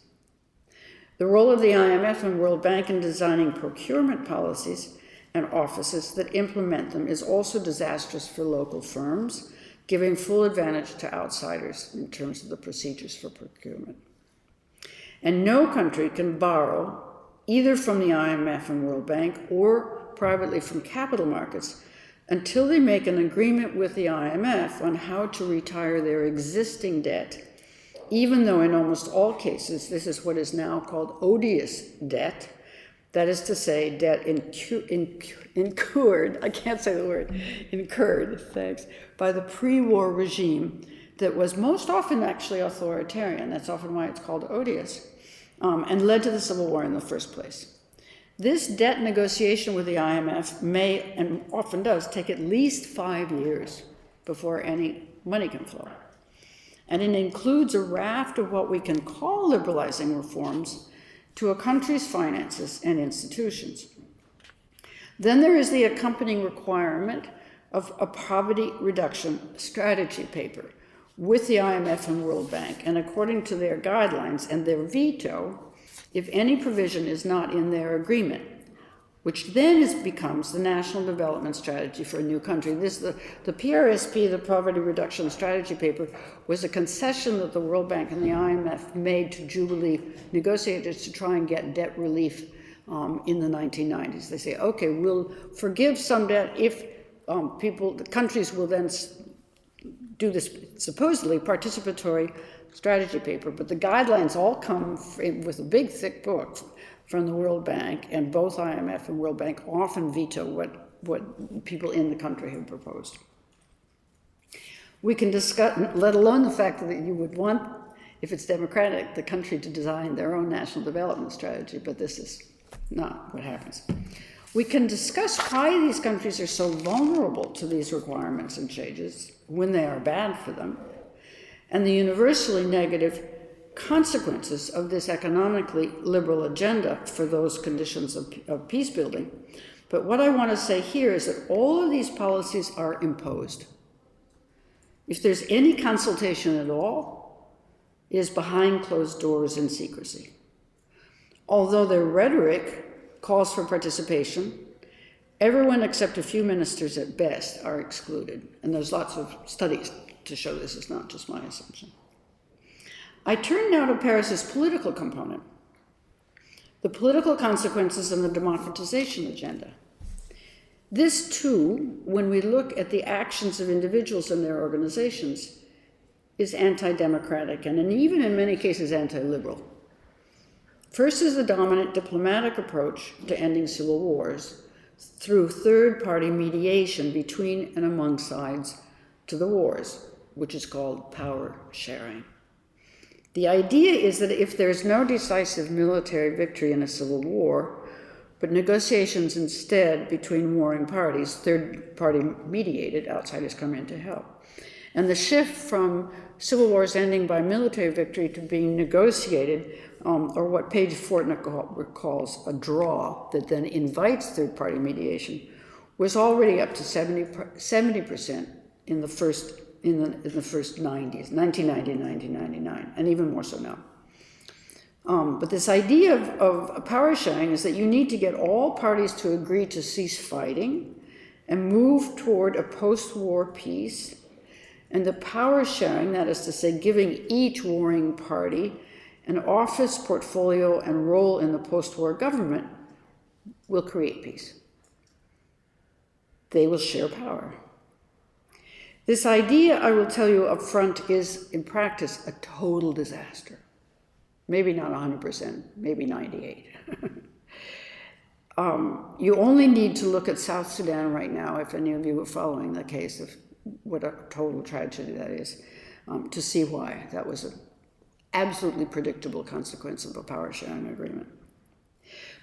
The role of the IMF and World Bank in designing procurement policies and offices that implement them is also disastrous for local firms, giving full advantage to outsiders in terms of the procedures for procurement. And no country can borrow either from the IMF and World Bank or privately from capital markets until they make an agreement with the IMF on how to retire their existing debt, even though in almost all cases this is what is now called odious debt, that is to say, debt incurred, I can't say the word, incurred, thanks, by the pre-war regime that was most often actually authoritarian. That's often why it's called odious, and led to the Civil War in the first place. This debt negotiation with the IMF may, and often does, take at least 5 years before any money can flow. And it includes a raft of what we can call liberalizing reforms to a country's finances and institutions. Then there is the accompanying requirement of a poverty reduction strategy paper with the IMF and World Bank, and according to their guidelines and their veto, if any provision is not in their agreement, which then becomes the national development strategy for a new country. The PRSP, the Poverty Reduction Strategy Paper, was a concession that the World Bank and the IMF made to Jubilee negotiators to try and get debt relief in the 1990s. They say, okay, we'll forgive some debt if the countries will then do this supposedly participatory strategy paper, but the guidelines all come with a big thick book from the World Bank, and both IMF and World Bank often veto what people in the country have proposed. We can discuss, let alone the fact that you would want, if it's democratic, the country to design their own national development strategy, but this is not what happens. We can discuss why these countries are so vulnerable to these requirements and changes when they are bad for them, and the universally negative consequences of this economically liberal agenda for those conditions of peace building. But what I want to say here is that all of these policies are imposed. If there's any consultation at all, it is behind closed doors in secrecy. Although their rhetoric calls for participation, everyone except a few ministers at best are excluded. And there's lots of studies to show this is not just my assumption. I turn now to Paris's political component, the political consequences and the democratization agenda. This too, when we look at the actions of individuals and their organizations, is anti-democratic and even in many cases anti-liberal. First is the dominant diplomatic approach to ending civil wars through third-party mediation between and among sides to the wars, which is called power sharing. The idea is that if there's no decisive military victory in a civil war, but negotiations instead between warring parties, third-party mediated, outsiders come in to help. And the shift from civil wars ending by military victory to being negotiated, or what Paige Fortner calls a draw that then invites third-party mediation, was already up to 70% in the first 90s, 1990, 1999, and even more so now. But this idea of power sharing is that you need to get all parties to agree to cease fighting and move toward a post-war peace. And the power sharing, that is to say, giving each warring party an office, portfolio, and role in the post-war government, will create peace. They will share power. This idea, I will tell you up front, is in practice a total disaster. Maybe not 100%, maybe 98%. You only need to look at South Sudan right now, if any of you are following the case of what a total tragedy that is, to see why that was an absolutely predictable consequence of a power sharing agreement.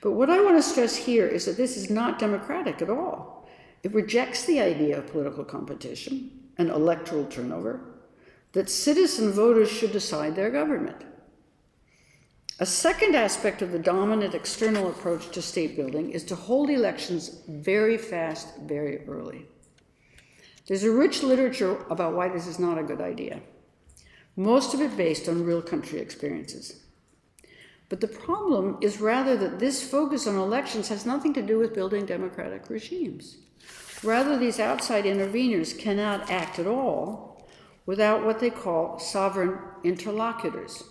But what I want to stress here is that this is not democratic at all. It rejects the idea of political competition and electoral turnover, that citizen voters should decide their government. A second aspect of the dominant external approach to state building is to hold elections very fast, very early. There's a rich literature about why this is not a good idea, most of it based on real country experiences. But the problem is rather that this focus on elections has nothing to do with building democratic regimes. Rather, these outside interveners cannot act at all without what they call sovereign interlocutors.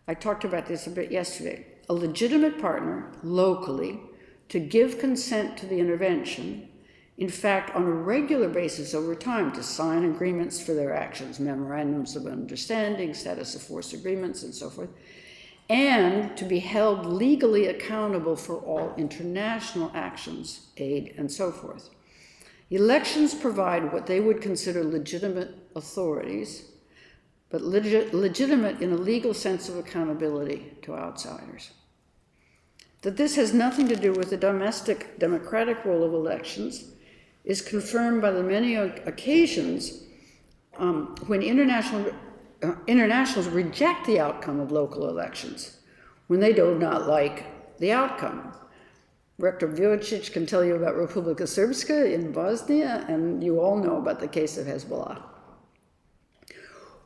I talked about this a bit yesterday. A legitimate partner, locally, to give consent to the intervention, in fact, on a regular basis over time, to sign agreements for their actions, memorandums of understanding, status of force agreements, and so forth, and to be held legally accountable for all international actions, aid, and so forth. Elections provide what they would consider legitimate authorities, but legitimate in a legal sense of accountability to outsiders. That this has nothing to do with the domestic democratic role of elections is confirmed by the many occasions when internationals reject the outcome of local elections, when they do not like the outcome. Rector Vujicic can tell you about Republika Srpska in Bosnia, and you all know about the case of Hezbollah.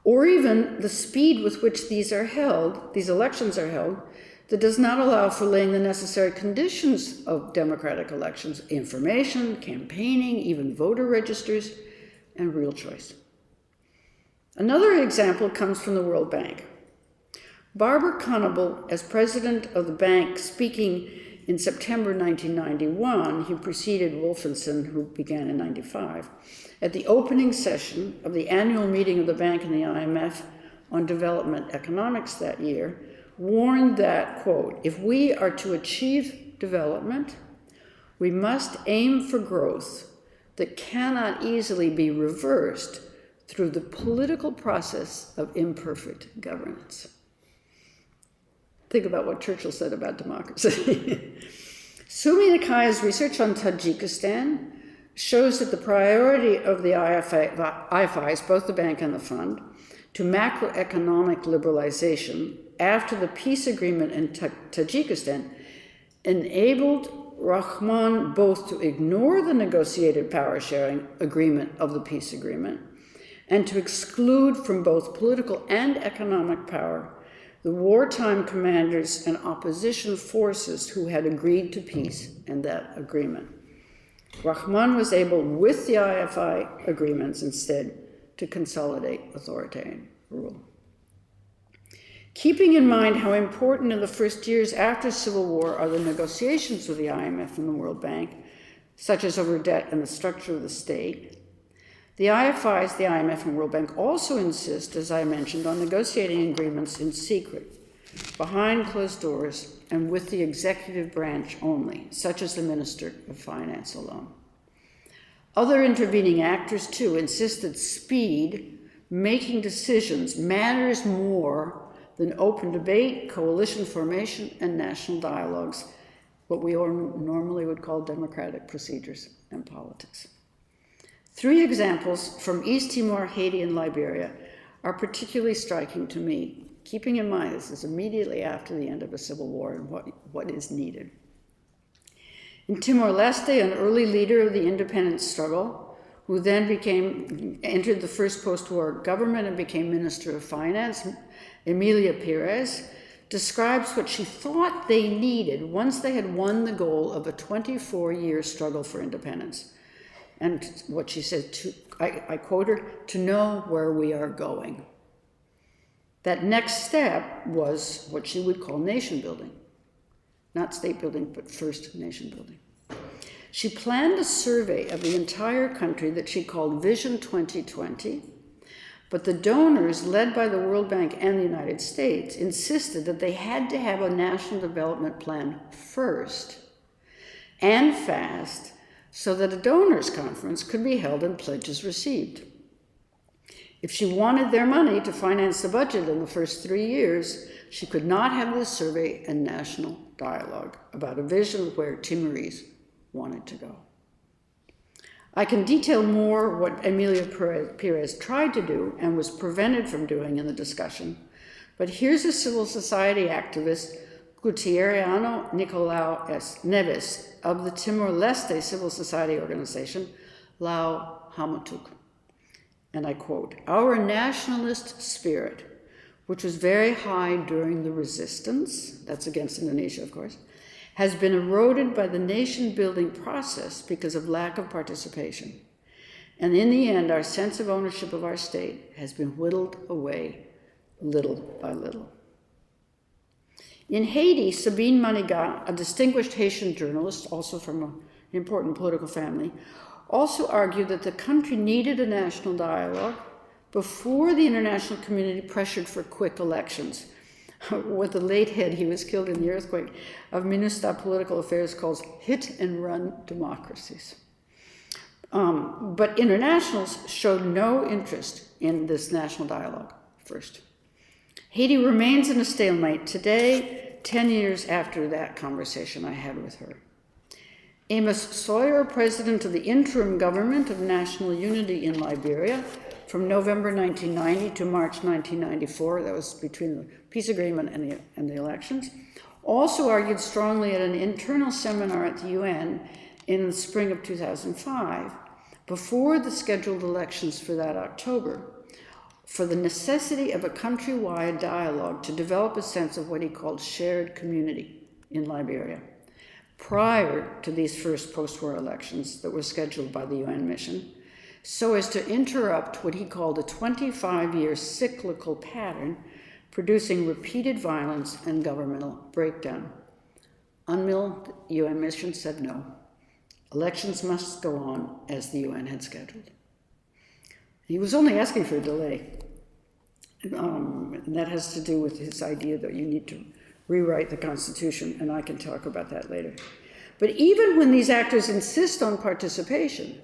Or even the speed with which these elections are held, that does not allow for laying the necessary conditions of democratic elections, information, campaigning, even voter registers, and real choice. Another example comes from the World Bank. Barbara Conable, as president of the bank, speaking in September 1991, he preceded Wolfenson, who began in 95, at the opening session of the annual meeting of the bank and the IMF on development economics that year, warned that, quote, if we are to achieve development, we must aim for growth that cannot easily be reversed through the political process of imperfect governance. Think about what Churchill said about democracy. Sumi Nakai's research on Tajikistan shows that the priority of the IFIs, both the bank and the fund, to macroeconomic liberalization after the peace agreement in Tajikistan enabled Rahman both to ignore the negotiated power-sharing agreement of the peace agreement and to exclude from both political and economic power the wartime commanders and opposition forces who had agreed to peace and that agreement. Rahman was able, with the IFI agreements instead, to consolidate authoritarian rule. Keeping in mind how important in the first years after civil war are the negotiations with the IMF and the World Bank, such as over debt and the structure of the state, the IFIs, the IMF, and World Bank also insist, as I mentioned, on negotiating agreements in secret, behind closed doors, and with the executive branch only, such as the Minister of Finance alone. Other intervening actors, too, insist that speed, making decisions, matters more than open debate, coalition formation, and national dialogues, what we normally would call democratic procedures and politics. 3 examples from East Timor, Haiti, and Liberia are particularly striking to me, keeping in mind this is immediately after the end of a civil war and what is needed. In Timor-Leste, an early leader of the independence struggle, who then entered the first post-war government and became Minister of Finance, Emilia Pires, describes what she thought they needed once they had won the goal of a 24-year struggle for independence. And what she said, I quote her, to know where we are going. That next step was what she would call nation building. Not state building, but first nation building. She planned a survey of the entire country that she called Vision 2020, but the donors, led by the World Bank and the United States, insisted that they had to have a national development plan first, and fast, so that a donors conference could be held and pledges received. If she wanted their money to finance the budget in the first 3 years, she could not have this survey and national dialogue about a vision where Timorese wanted to go. I can detail more what Emilio Perez tried to do and was prevented from doing in the discussion, but here's a civil society activist, Gutierrano Nicolau S. Neves, of the Timor-Leste civil society organization, Lau Hamatuk. And I quote, "Our nationalist spirit, which was very high during the resistance," that's against Indonesia, of course, "has been eroded by the nation-building process because of lack of participation. And in the end, our sense of ownership of our state has been whittled away little by little." In Haiti, Sabine Manigat, a distinguished Haitian journalist, also from an important political family, also argued that the country needed a national dialogue before the international community pressured for quick elections. What the late head, he was killed in the earthquake, of MINUSTA Political Affairs calls hit-and-run democracies. But internationals showed no interest in this national dialogue first. Haiti remains in a stalemate today, 10 years after that conversation I had with her. Amos Sawyer, president of the interim government of national unity in Liberia from November 1990 to March 1994, that was between the peace agreement and the elections, also argued strongly at an internal seminar at the UN in the spring of 2005, before the scheduled elections for that October, for the necessity of a countrywide dialogue to develop a sense of what he called shared community in Liberia, prior to these first post-war elections that were scheduled by the UN mission, so as to interrupt what he called a 25-year cyclical pattern producing repeated violence and governmental breakdown. UNMIL, the UN mission, said no. Elections must go on as the UN had scheduled. He was only asking for a delay. And that has to do with his idea that you need to rewrite the Constitution, and I can talk about that later. But even when these actors insist on participation,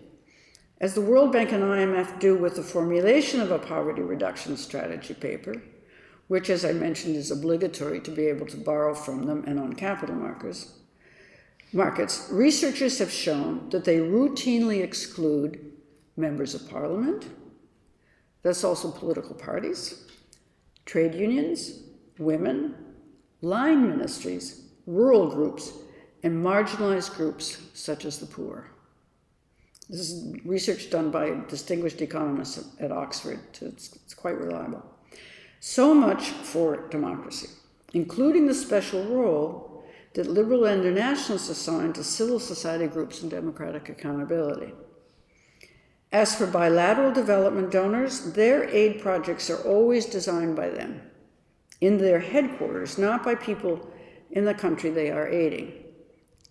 as the World Bank and IMF do with the formulation of a poverty reduction strategy paper, which, as I mentioned, is obligatory to be able to borrow from them and on capital markets, researchers have shown that they routinely exclude members of parliament, that's also political parties, trade unions, women, line ministries, rural groups, and marginalized groups such as the poor. This is research done by distinguished economists at Oxford. It's quite reliable. So much for democracy, including the special role that liberal internationalists assign to civil society groups and democratic accountability. As for bilateral development donors, their aid projects are always designed by them, in their headquarters, not by people in the country they are aiding.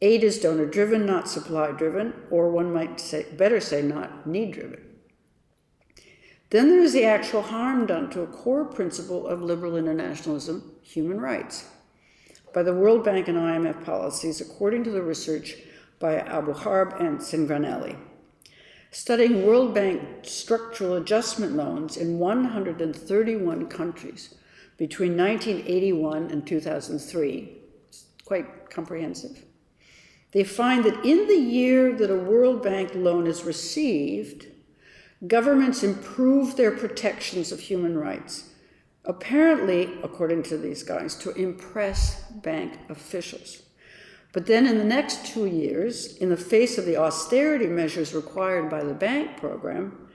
Aid is donor-driven, not supply-driven, or one might better say not need-driven. Then there is the actual harm done to a core principle of liberal internationalism, human rights, by the World Bank and IMF policies, according to the research by Abu Harb and Singranelli. Studying World Bank structural adjustment loans in 131 countries between 1981 and 2003, it's quite comprehensive, they find that in the year that a World Bank loan is received, governments improve their protections of human rights, apparently, according to these guys, to impress bank officials. But then in the next 2 years, in the face of the austerity measures required by the bank program,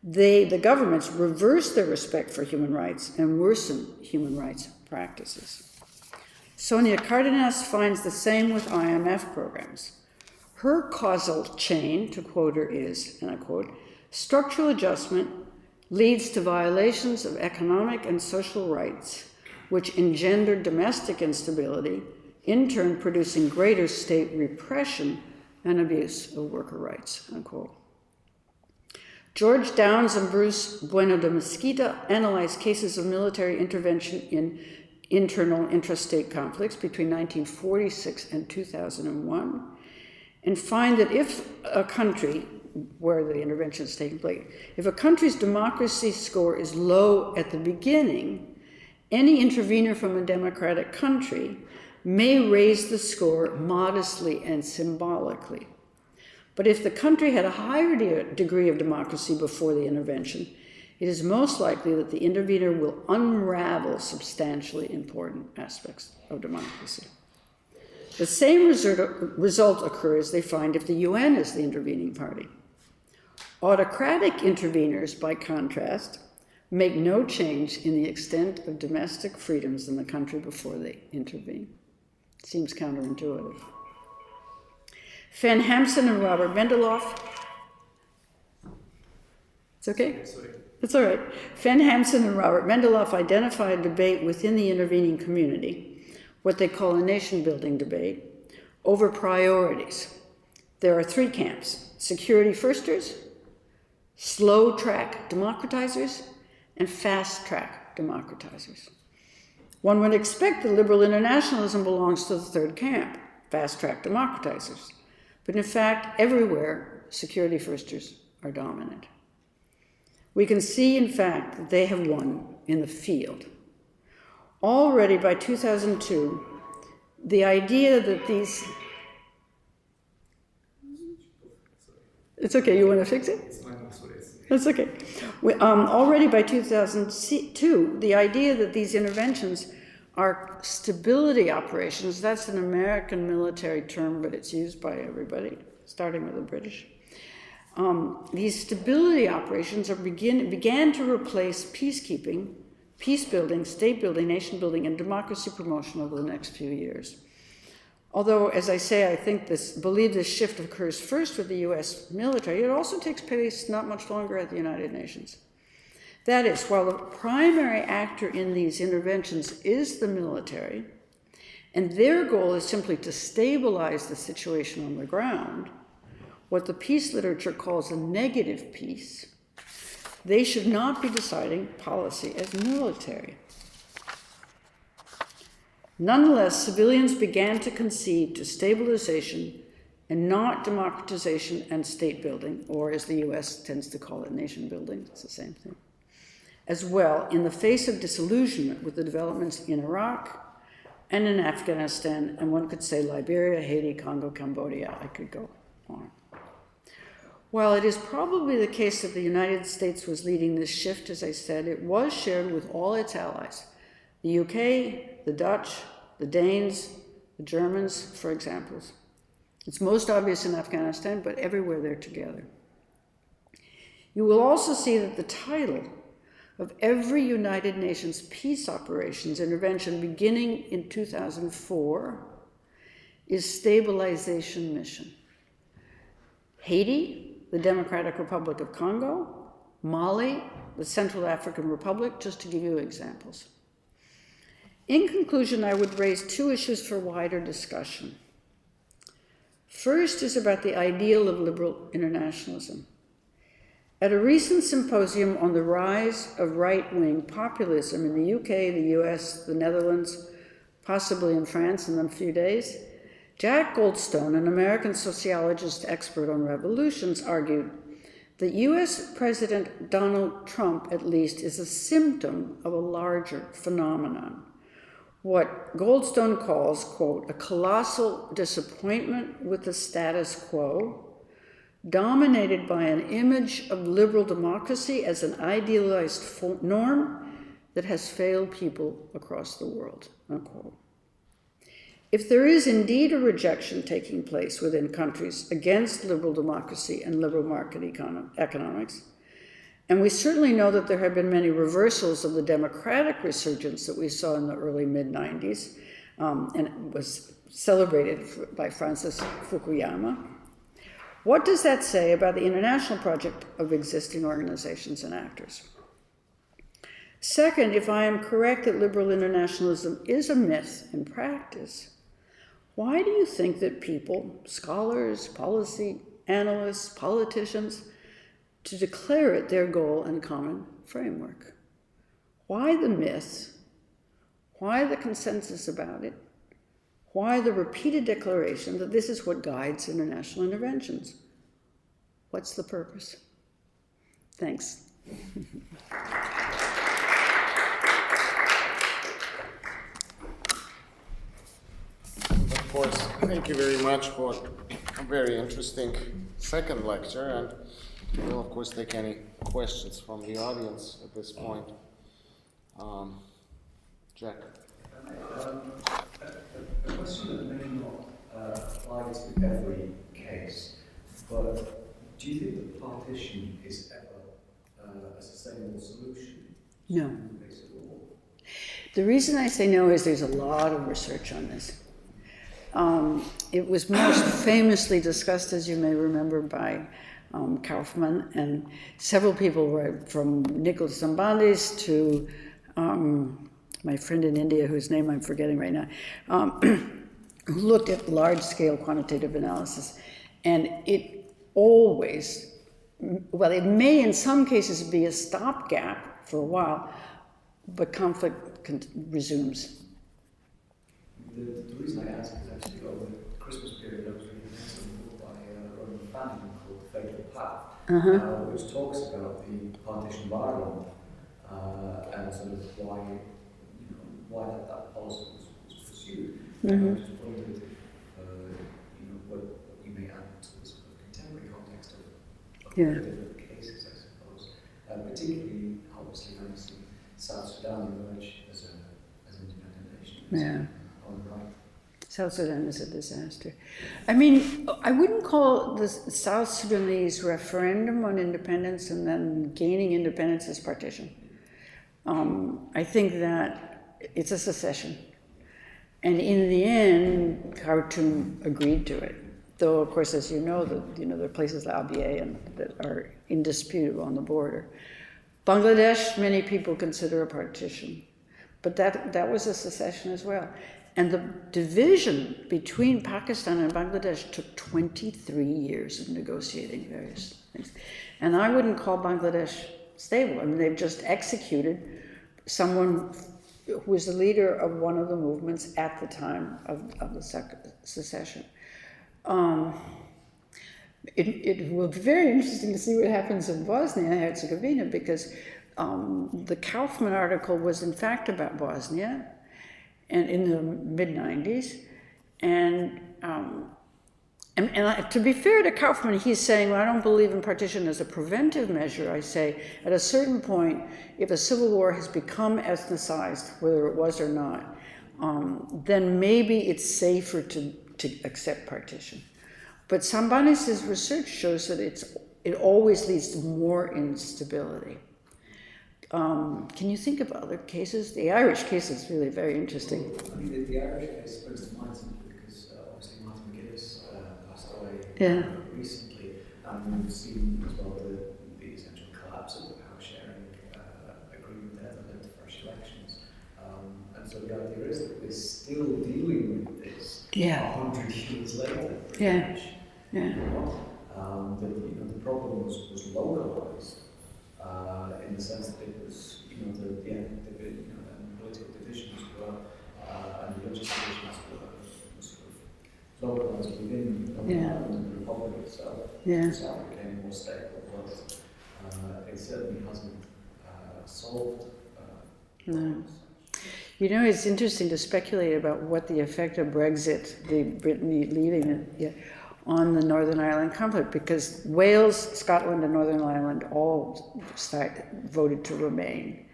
the governments reverse their respect for human rights and worsen human rights practices. Sonia Cardenas finds the same with IMF programs. Her causal chain, to quote her, is, and I quote, "Structural adjustment leads to violations of economic and social rights, which engender domestic instability, in turn producing greater state repression and abuse of worker rights," unquote. George Downs and Bruce Bueno de Mesquita analyzed cases of military intervention in internal intrastate conflicts between 1946 and 2001, and find that if a country, where the intervention is taking place, if a country's democracy score is low at the beginning, any intervener from a democratic country may raise the score modestly and symbolically. But if the country had a higher degree of democracy before the intervention, it is most likely that the intervener will unravel substantially important aspects of democracy. The same result occurs, they find, if the UN is the intervening party. Autocratic interveners, by contrast, make no change in the extent of domestic freedoms in the country before they intervene. Seems counterintuitive. Van Hamsen and Robert Mendeloff. It's okay? It's all right. Van Hamsen and Robert Mendeloff identify a debate within the intervening community, what they call a nation-building debate, over priorities. There are three camps: security firsters, slow-track democratizers, and fast-track democratizers. One would expect that liberal internationalism belongs to the third camp, fast-track democratizers. But in fact, everywhere, security firsters are dominant. We can see, in fact, that they have won in the field. Already by 2002, the idea that these... It's okay, you want to fix it? That's okay. Already by 2002, the idea that these interventions are stability operations, that's an American military term, but it's used by everybody, starting with the British. These stability operations began to replace peacekeeping, peace building, state building, nation building, and democracy promotion over the next few years. Although, as I say, I believe this shift occurs first with the US military, it also takes place not much longer at the United Nations. That is, while the primary actor in these interventions is the military, and their goal is simply to stabilize the situation on the ground, what the peace literature calls a negative peace, they should not be deciding policy as military. Nonetheless, civilians began to concede to stabilization and not democratization and state building, or as the US tends to call it, nation building, it's the same thing, as well, in the face of disillusionment with the developments in Iraq and in Afghanistan, and one could say Liberia, Haiti, Congo, Cambodia, I could go on. While it is probably the case that the United States was leading this shift, as I said, it was shared with all its allies. The UK, the Dutch, the Danes, the Germans, for examples. It's most obvious in Afghanistan, but everywhere they're together. You will also see that the title of every United Nations peace operations intervention beginning in 2004 is Stabilization Mission. Haiti, the Democratic Republic of Congo, Mali, the Central African Republic, just to give you examples. In conclusion, I would raise two issues for wider discussion. First is about the ideal of liberal internationalism. At a recent symposium on the rise of right-wing populism in the UK, the US, the Netherlands, possibly in France in a few days, Jack Goldstone, an American sociologist expert on revolutions, argued that US President Donald Trump, at least, is a symptom of a larger phenomenon, what Goldstone calls, quote, a colossal disappointment with the status quo, dominated by an image of liberal democracy as an idealized norm that has failed people across the world, unquote. If there is indeed a rejection taking place within countries against liberal democracy and liberal market economics, and we certainly know that there have been many reversals of the democratic resurgence that we saw in the early mid-90s, and it was celebrated by Francis Fukuyama, what does that say about the international project of existing organizations and actors? Second, if I am correct that liberal internationalism is a myth in practice, why do you think that people, scholars, policy analysts, politicians, to declare it their goal and common framework? Why the myth? Why the consensus about it? Why the repeated declaration that this is what guides international interventions? What's the purpose? Thanks. Of course, thank you very much for a very interesting second lecture, and we'll of course take any questions from the audience at this point. Jack. A question that may not apply to every case, but do you think that partition is ever a sustainable solution? No. To the basic law? The reason I say no is there's a lot of research on this. It was most famously discussed, as you may remember, by Kaufman, and several people were from Nicholas Zambandis to my friend in India, whose name I'm forgetting right now, who looked at large-scale quantitative analysis. And it always, well, it may in some cases be a stopgap for a while, but conflict resumes. The reason I ask is actually over the Christmas period, I was reading an excellent book by Roman Fanning called The Fatal Path, which talks about the partition of Ireland and sort of why that policy was pursued. I just wondered, what you may add to the sort of contemporary context of different cases, I suppose. Particularly, obviously, when you see South Sudan emerge as an independent nation. Yeah. On the right. South Sudan is a disaster. I mean, I wouldn't call the South Sudanese referendum on independence and then gaining independence as partition. I think that it's a secession. And in the end, Khartoum agreed to it. Though, of course, as you know, there are places like Abyei that are indisputable on the border. Bangladesh, many people consider a partition. But that was a secession as well. And the division between Pakistan and Bangladesh took 23 years of negotiating various things. And I wouldn't call Bangladesh stable. I mean, they've just executed someone who was the leader of one of the movements at the time of the secession. It will be very interesting to see what happens in Bosnia and Herzegovina, because the Kaufman article was in fact about Bosnia, and in the mid-90s, and to be fair to Kaufman, he's saying, well, I don't believe in partition as a preventive measure. I say, at a certain point, if a civil war has become ethnicized, whether it was or not, then maybe it's safer to accept partition. But Sambanis' research shows that it always leads to more instability. Can you think of other cases? The Irish case is really very interesting. I mean, the Irish case springs to mind simply because obviously Martin McGuinness passed away recently, and we've seen as well the essential collapse of the power sharing agreement there that led to fresh elections. And so the idea is that we're still dealing with this 100 years later. The problem was localized. In the sense that it was, the ethnic division, and political divisions were, and religious divisions were sort of localized within the republic itself. So it became more stable, but it certainly hasn't solved. No. It's interesting to speculate about what the effect of Brexit, the Britain leaving it, on the Northern Ireland conflict, because Wales, Scotland, and Northern Ireland all voted to remain.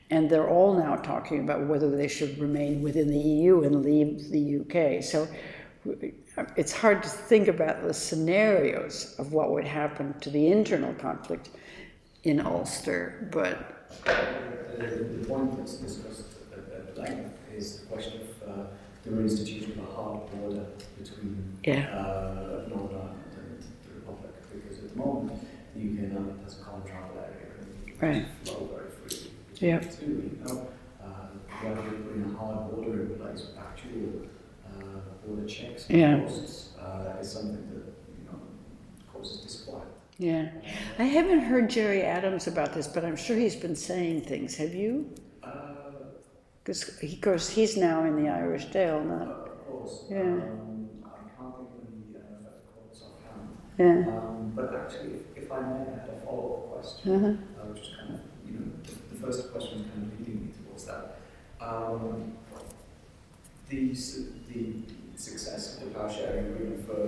And they're all now talking about whether they should remain within the EU and leave the UK. So it's hard to think about the scenarios of what would happen to the internal conflict in Ulster, but... The point that's discussed at length is the question of the reinstitution of a hard border between Northern Ireland and the Republic, because at the moment the UK and Ireland has a common travel area and flow very freely between the two. The idea of putting a hard border in place with actual border checks and posts is something that causes disquiet. I haven't heard Jerry Adams about this, but I'm sure he's been saying things. Have you? Because he's now in the Irish Dale, not... Of course. I can't think of any quotes offhand. But actually, if I may add a follow-up question, which is kind of, the first question is kind of leading me towards that. The success of the power sharing agreement for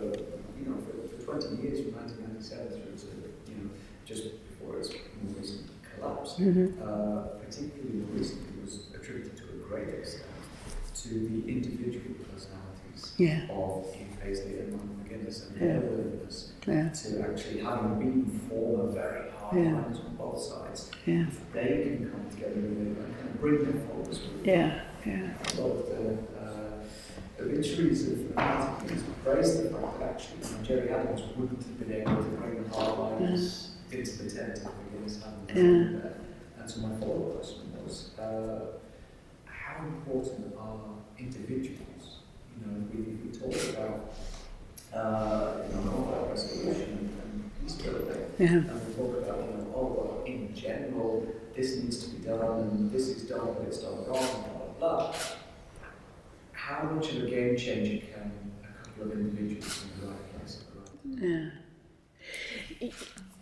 for 20 years, from 1997 through to, just before its more recent collapse, particularly more recently, was attributed to a great extent to the individual personalities of Keith Paisley and Martin McGuinness and their willingness to actually, having been former very hard lines on both sides, they can come together and kind of bring their followers with them. A lot of the obituaries of Martin praised the fact that actually Jerry Adams wouldn't have been able to bring the hard lines into the tent if McGuinness hadn't been there. And so my follow-up question was, how important are individuals? If we talk about conflict resolution and peacebuilding, and we talk about, in general, this needs to be done, and this is done, but it's done wrong, blah, blah, blah. How much of a game changer can a couple of individuals in the right place at the right time?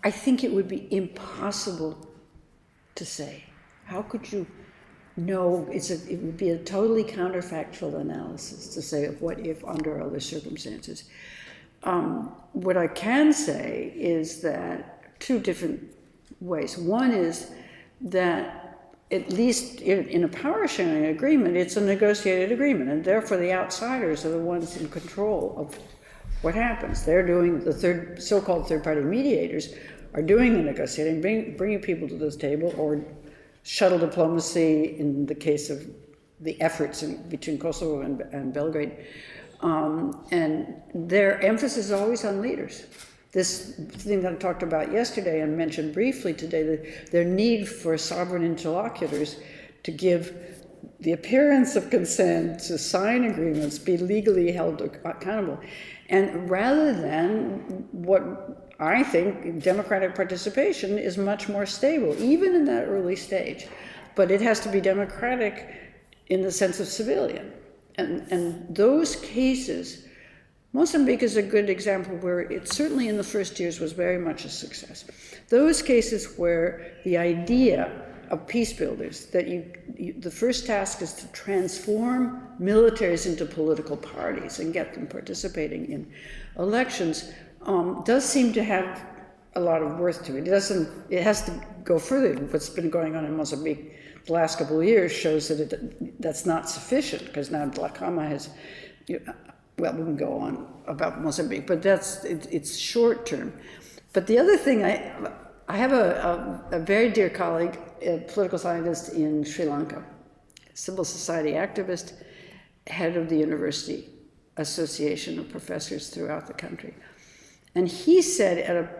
I think it would be impossible to say. How could you know? It would be a totally counterfactual analysis to say what if under other circumstances. What I can say is that two different ways. One is that at least in a power sharing agreement, it's a negotiated agreement, and therefore the outsiders are the ones in control of what happens. They're doing the so-called third-party mediators are doing the negotiating, bringing people to this table, or shuttle diplomacy in the case of the efforts between Kosovo and Belgrade. And their emphasis is always on leaders. This thing that I talked about yesterday and mentioned briefly today, their need for sovereign interlocutors to give the appearance of consent, to sign agreements, be legally held accountable. And rather than what I think democratic participation is much more stable, even in that early stage. But it has to be democratic in the sense of civilian. And those cases, Mozambique is a good example where it certainly in the first years was very much a success. Those cases where the idea of peace builders, that the first task is to transform militaries into political parties and get them participating in elections, does seem to have a lot of worth to it. It has to go further. What's been going on in Mozambique the last couple of years shows that that's not sufficient, because now Dhlakama has, well, we can go on about Mozambique, but it's short term. But the other thing, I have a very dear colleague, a political scientist in Sri Lanka, civil society activist, head of the University Association of Professors throughout the country. And he said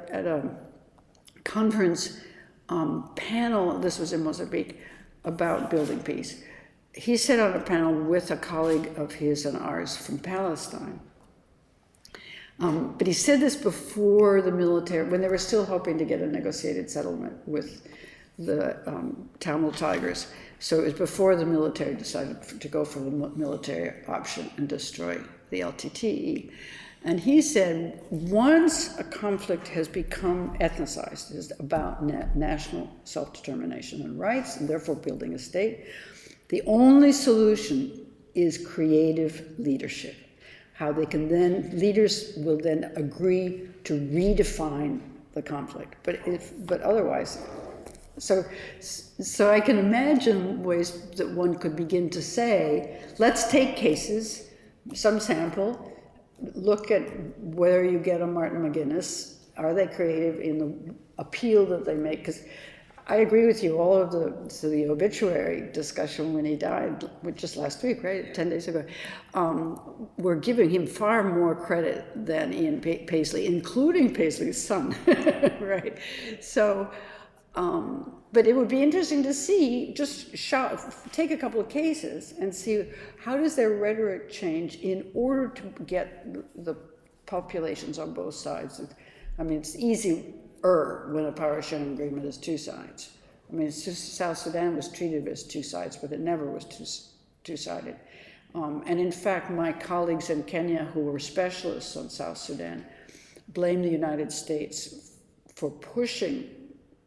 at a conference panel, this was in Mozambique, about building peace. He said on a panel with a colleague of his and ours from Palestine. But he said this before the military, when they were still hoping to get a negotiated settlement with the Tamil Tigers. So it was before the military decided to go for the military option and destroy the LTTE. And he said, once a conflict has become ethnicized, is about national self-determination and rights, and therefore building a state, the only solution is creative leadership. How they can then, leaders will then agree to redefine the conflict. But otherwise, so I can imagine ways that one could begin to say, let's take cases, some sample, look at where you get a Martin McGuinness. Are they creative in the appeal that they make? Because I agree with you, all of the obituary discussion when he died, just last week, right, 10 days ago, we're giving him far more credit than Ian Paisley, including Paisley's son, right? So, but it would be interesting to see, take a couple of cases and see how does their rhetoric change in order to get the populations on both sides. I mean, it's easier when a power sharing agreement is two sides. I mean, it's just South Sudan was treated as two sides, but it never was two-sided. And in fact, my colleagues in Kenya who were specialists on South Sudan blamed the United States for pushing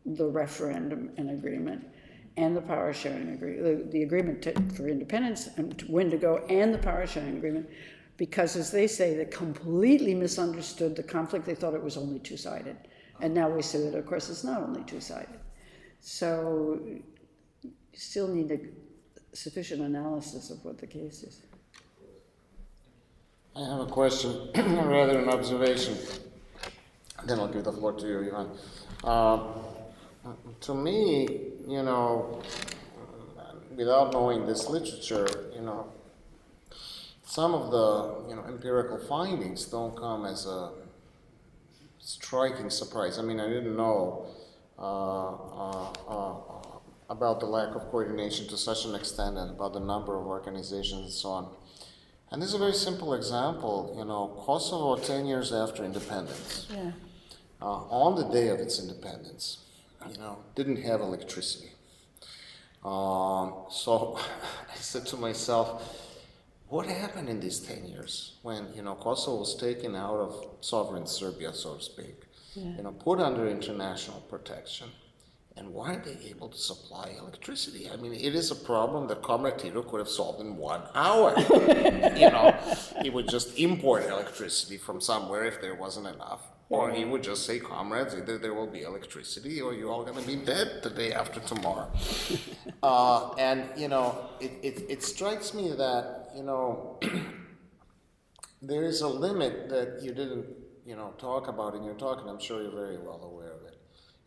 the referendum and agreement and the power sharing agreement, the agreement for independence and when to go, and the power sharing agreement, because, as they say, they completely misunderstood the conflict. They thought it was only two-sided. And now we see that, of course, it's not only two-sided. So you still need a sufficient analysis of what the case is. I have a question, rather an observation. Then I'll give the floor to you, Ivan. To me, you know, without knowing this literature, you know, some of the, you know, empirical findings don't come as a striking surprise. I mean, I didn't know about the lack of coordination to such an extent and about the number of organizations and so on. And this is a very simple example, you know, Kosovo 10 years after independence, Yeah. On the day of its independence, you know, didn't have electricity. So I said to myself, what happened in these 10 years when, you know, Kosovo was taken out of sovereign Serbia, so to speak, you know, put under international protection, and why are they able to supply electricity? I mean, it is a problem that Comrade Tito could have solved in 1 hour. You know, he would just import electricity from somewhere if there wasn't enough. Or he would just say, comrades, either there will be electricity or you're all going to be dead the day after tomorrow. And, you know, it strikes me that, you know, there is a limit that you didn't, you know, talk about in your talk, and I'm sure you're very well aware of it.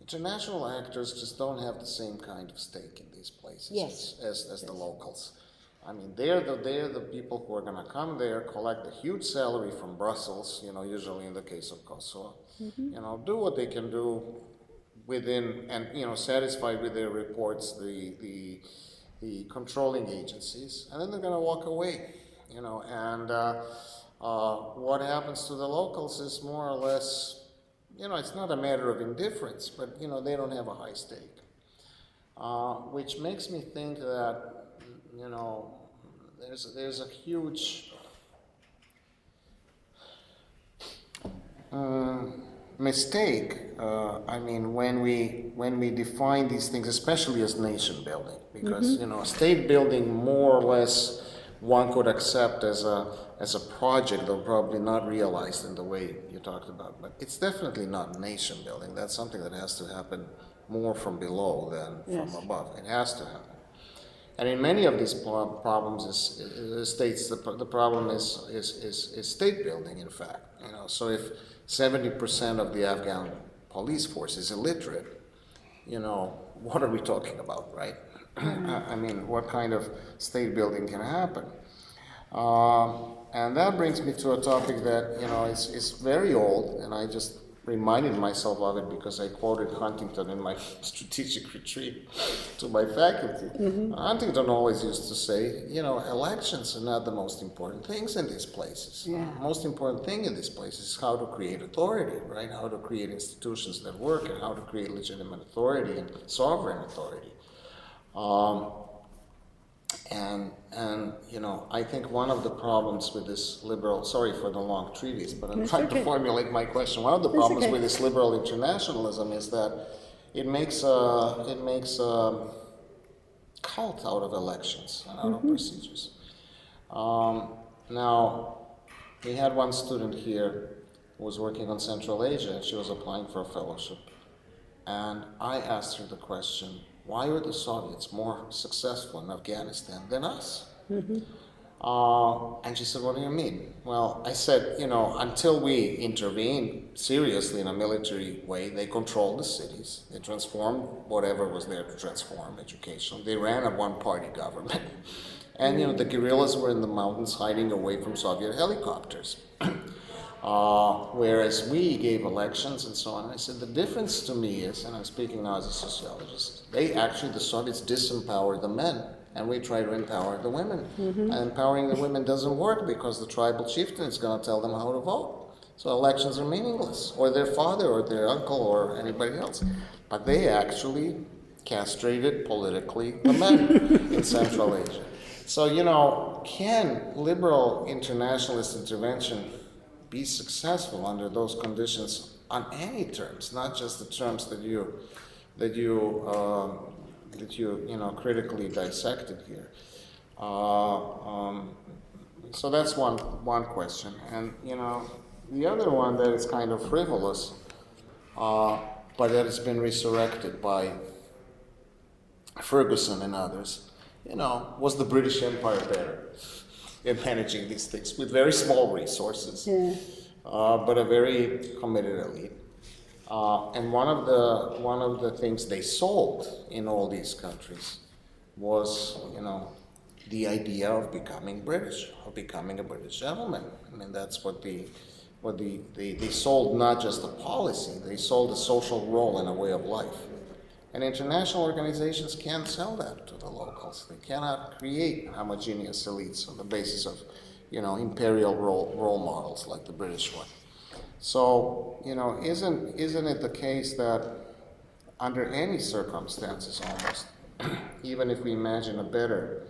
International actors just don't have the same kind of stake in these places as the locals. I mean, they're the people who are going to come there, collect a huge salary from Brussels, you know, usually in the case of Kosovo, you know, do what they can do within, and, you know, satisfied with their reports, the controlling agencies, and then they're going to walk away, you know, and what happens to the locals is more or less, you know, it's not a matter of indifference, but, you know, they don't have a high stake, which makes me think that, you know, there's a huge mistake. I mean, when we define these things, especially as nation building, because you know, state building more or less one could accept as a project, though probably not realized in the way you talked about. But it's definitely not nation building. That's something that has to happen more from below than from above. It has to happen. And in many of these problems, the problem is state building. In fact, you know, so if 70% of the Afghan police force is illiterate, you know, what are we talking about, right? I mean, what kind of state building can happen? And that brings me to a topic that, you know, is very old, and I just reminded myself of it because I quoted Huntington in my strategic retreat to my faculty. Huntington always used to say, you know, elections are not the most important things in these places. The most important thing in these places is how to create authority, right? How to create institutions that work and how to create legitimate authority and sovereign authority. And you know, I think one of the problems with this liberal, sorry for the long treatise, but I'm trying to formulate my question. One of the problems with this liberal internationalism is that it makes a cult out of elections and out of procedures. Now, we had one student here who was working on Central Asia, and she was applying for a fellowship. And I asked her the question, why are the Soviets more successful in Afghanistan than us? And she said, what do you mean? Well, I said, you know, until we intervened seriously in a military way, they controlled the cities. They transformed whatever was there to transform education. They ran a one-party government. And, you know, the guerrillas were in the mountains hiding away from Soviet helicopters. Whereas we gave elections and so on. I said, the difference to me is, and I'm speaking now as a sociologist, the Soviets disempower the men, and we try to empower the women. And empowering the women doesn't work because the tribal chieftain is going to tell them how to vote. So elections are meaningless, or their father, or their uncle, or anybody else. But they actually castrated politically the men in Central Asia. So, you know, can liberal internationalist intervention be successful under those conditions on any terms, not just the terms that you critically dissected here? So that's one question. And, you know, the other one that is kind of frivolous, but that has been resurrected by Ferguson and others, you know, was the British Empire better in managing these things with very small resources, but a very committed elite. And one of the things they sold in all these countries was, you know, the idea of becoming British, of becoming a British gentleman. I mean, that's what they sold, not just a policy, they sold a social role and a way of life. And international organizations can't sell that to the locals. They cannot create homogeneous elites on the basis of, you know, imperial role models like the British one. So, you know, isn't it the case that under any circumstances almost, even if we imagine a better,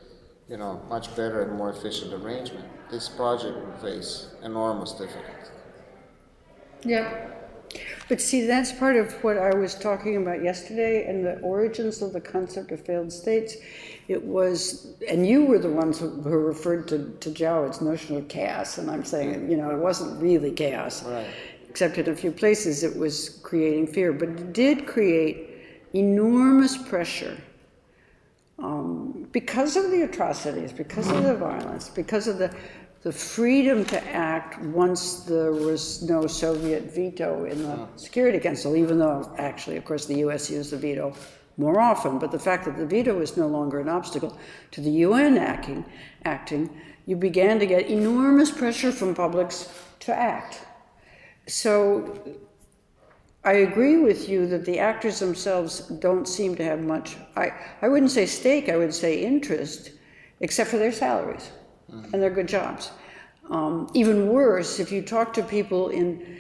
you know, much better and more efficient arrangement, this project will face enormous difficulty. Yeah. But see, that's part of what I was talking about yesterday and the origins of the concept of failed states. It was, and you were the ones who referred to Jowett's notion of chaos, and I'm saying, you know, it wasn't really chaos. Right. Except in a few places it was creating fear, but it did create enormous pressure because of the atrocities, because of the violence, because of the freedom to act once there was no Soviet veto in the Security Council, even though actually, of course, the US used the veto more often, but the fact that the veto is no longer an obstacle to the UN acting, you began to get enormous pressure from publics to act. So I agree with you that the actors themselves don't seem to have much, I wouldn't say stake, I would say interest, except for their salaries and their good jobs. Even worse, if you talk to people in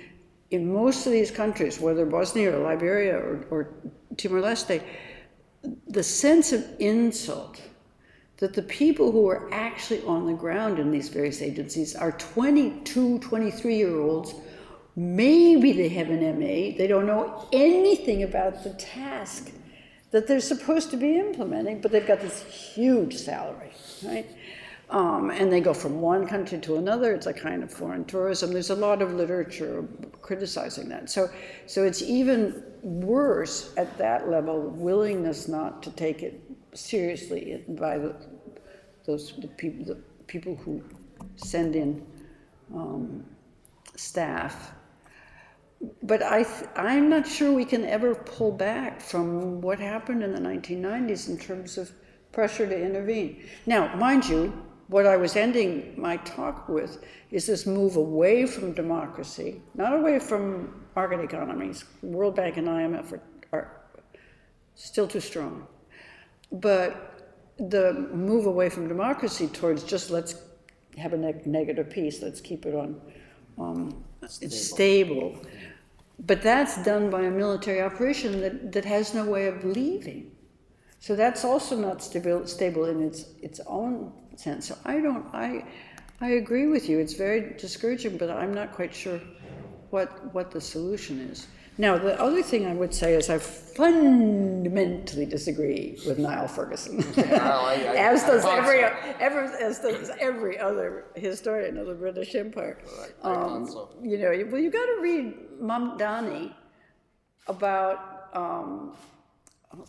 most of these countries, whether Bosnia or Liberia or Timor-Leste, the sense of insult that the people who are actually on the ground in these various agencies are 22, 23-year-olds. Maybe they have an MA, they don't know anything about the task that they're supposed to be implementing, but they've got this huge salary, right? And they go from one country to another. It's a kind of foreign tourism. There's a lot of literature criticizing that. So it's even worse at that level, willingness not to take it seriously by the people who send in staff. But I'm not sure we can ever pull back from what happened in the 1990s in terms of pressure to intervene. Now, mind you, what I was ending my talk with is this move away from democracy, not away from market economies. World Bank and IMF are still too strong. But the move away from democracy towards just let's have a negative peace, let's keep it on stable. But that's done by a military operation that has no way of leaving. So that's also not stable in its own sense. So I agree with you. It's very discouraging, but I'm not quite sure what the solution is. Now, the other thing I would say is I fundamentally disagree with Niall Ferguson, as does every other historian of the British Empire. You know, well, you got to read Mamdani about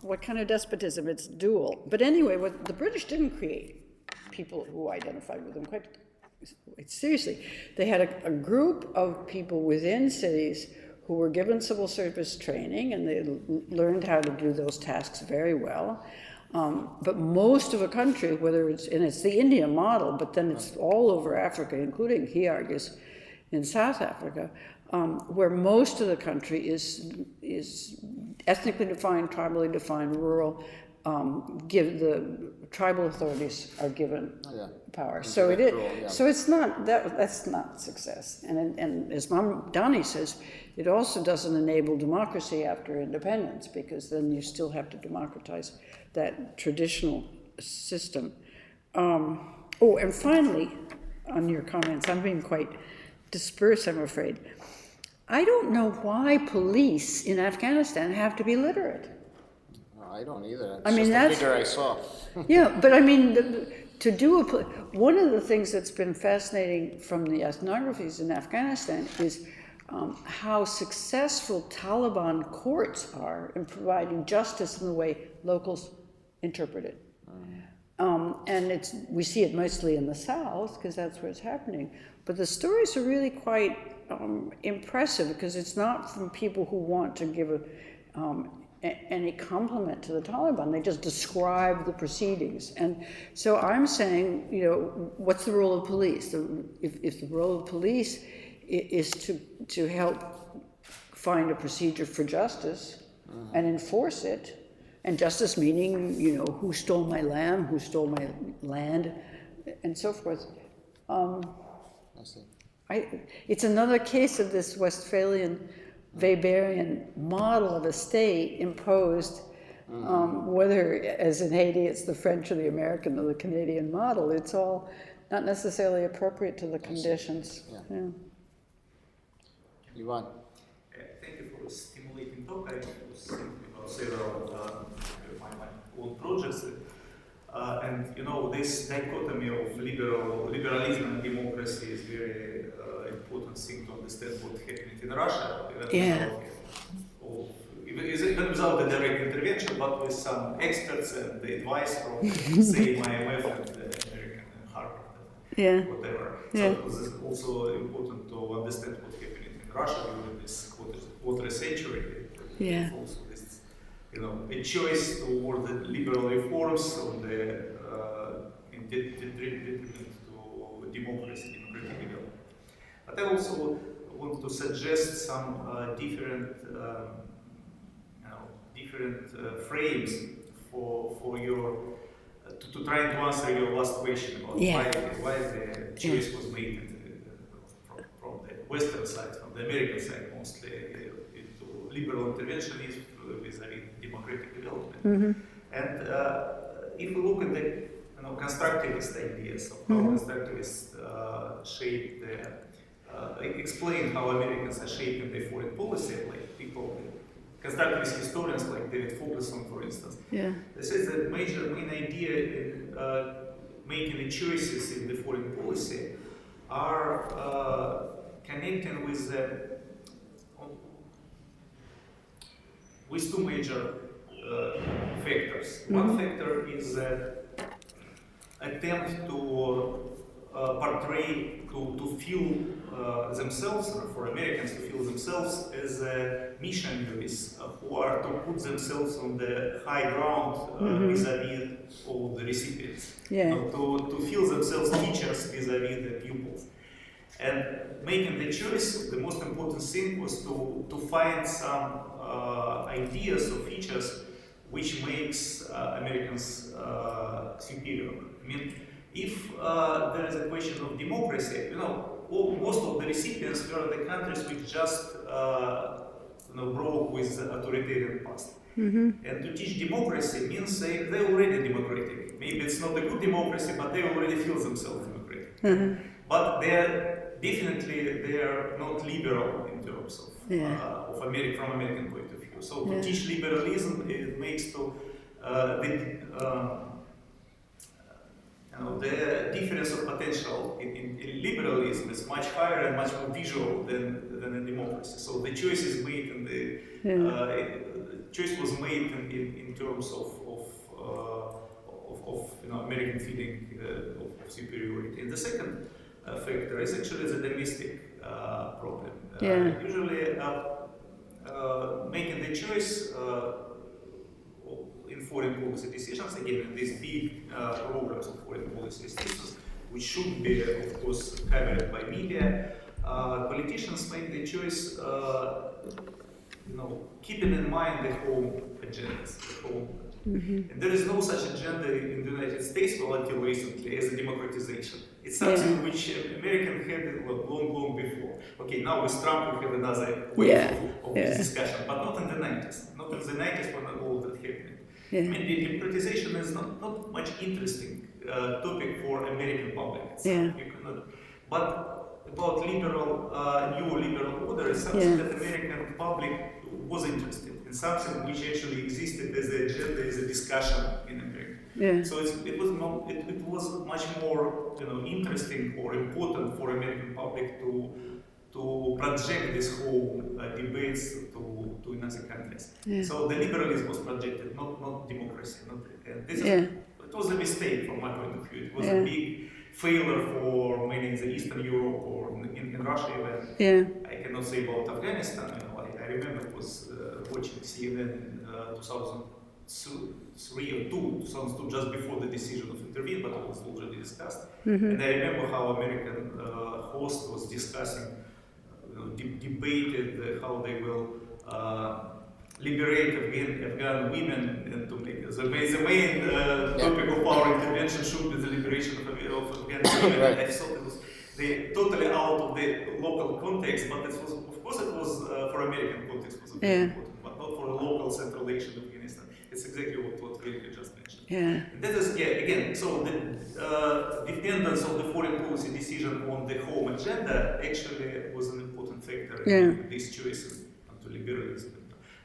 what kind of despotism. It's dual. But anyway, what the British didn't create people who identified with them quite seriously. They had a group of people within cities who were given civil service training, and they learned how to do those tasks very well. But most of a country, it's the Indian model, but then it's all over Africa, including, he argues, in South Africa, where most of the country is ethnically defined, tribally defined, rural. The tribal authorities are given power. So it is. So it's not that's not success. And as Mamdani says, it also doesn't enable democracy after independence, because then you still have to democratize that traditional system. And finally, on your comments, I'm being quite dispersed, I'm afraid. I don't know why police in Afghanistan have to be literate. I don't either. It's I mean, just that's a figure I saw. Yeah, but I mean, to do one of the things that's been fascinating from the ethnographies in Afghanistan is how successful Taliban courts are in providing justice in the way locals interpret it. And we see it mostly in the South because that's where it's happening. But the stories are really quite impressive because it's not from people who want to give any compliment to the Taliban. They just describe the proceedings. And so I'm saying, what's the role of police? If the role of police is to help find a procedure for justice and enforce it, and justice meaning, who stole my lamb, who stole my land, and so forth. I see. It's another case of this Westphalian Weberian model of a state imposed, whether, as in Haiti, it's the French or the American or the Canadian model. It's all not necessarily appropriate to the conditions. Yeah. Ivan. Thank you for stimulating talk. I was thinking about several my own projects, and this dichotomy of liberalism and democracy is very important thing to understand what happened in Russia. Even without the direct intervention, but with some experts and the advice from, say, IMF and American Harvard, whatever. So this is also important to understand what happened in Russia during this quarter century. Also this, a choice toward the liberal reforms on the in detriment to democracy, democratic development. But I also want to suggest some different frames for your to try to answer your last question about why the choice was made from the Western side, from the American side mostly, into liberal interventionism vis-a-vis democratic development. And if we look at the constructivist ideas of how constructivists shape explain how Americans are shaping their foreign policy, like people, constructivist historians like David Fogelson, for instance. They say the main idea in making the choices in the foreign policy are connecting with two major factors. One factor is attempt to portray, to feel themselves, or for Americans to feel themselves as missionaries who are to put themselves on the high ground vis-a-vis all the recipients, to feel themselves teachers vis-a-vis the pupils. And making the choice, the most important thing was to find some ideas or features which makes Americans superior. I mean, if there is a question of democracy, most of the recipients were the countries which just broke with the authoritarian past. And to teach democracy means they already democratic. Maybe it's not a good democracy, but they already feel themselves democratic. But they are not liberal in terms of from American point of view. So to teach liberalism, it makes the difference of potential in liberalism is much higher and much more visual than in democracy. So the choice is made, choice was made in terms of American feeling of superiority. And the second factor is actually the domestic problem. Usually, making the choice in foreign policy decisions, again, in these big programs of foreign policy decisions, which should be, of course, covered by media, politicians make the choice, keeping in mind the home agendas, And there is no such agenda in the United States, well, until recently, as a democratization. It's something which American had long before. Okay, now with Trump we have another wave of this discussion, but not in the 90s. Not in the 90s when all that happened. I mean, the democratization is not much interesting topic for American public. You cannot, but about new liberal order is something that American public was interested in, something which actually existed as an agenda, as a discussion in America. Yeah. So it was not, it was much more, you know, interesting or important for American public to project this whole debates to another countries. Yeah. So the liberalism was projected, not democracy. And this Yeah. it was a mistake from my point of view. It was Yeah. a big failure for many in the Eastern Europe or in Russia even. Yeah. I cannot say about Afghanistan. You know, I remember it was watching CNN in 2003 or 2002, just before the decision of Intervenors, but it was already discussed. And I remember how American host was discussing, debated how they will liberate Afghan women, and to make the main topic of our intervention should be the liberation of Afghan women. Right. I thought it was totally out of the local context, but it was, of course, it was for American context was very important, but not for a local Central Asian Afghanistan. It's exactly what Rilke just mentioned. Yeah. And that is, again, so the dependence of the foreign policy decision on the home agenda actually was an important factor in this choice to liberalism.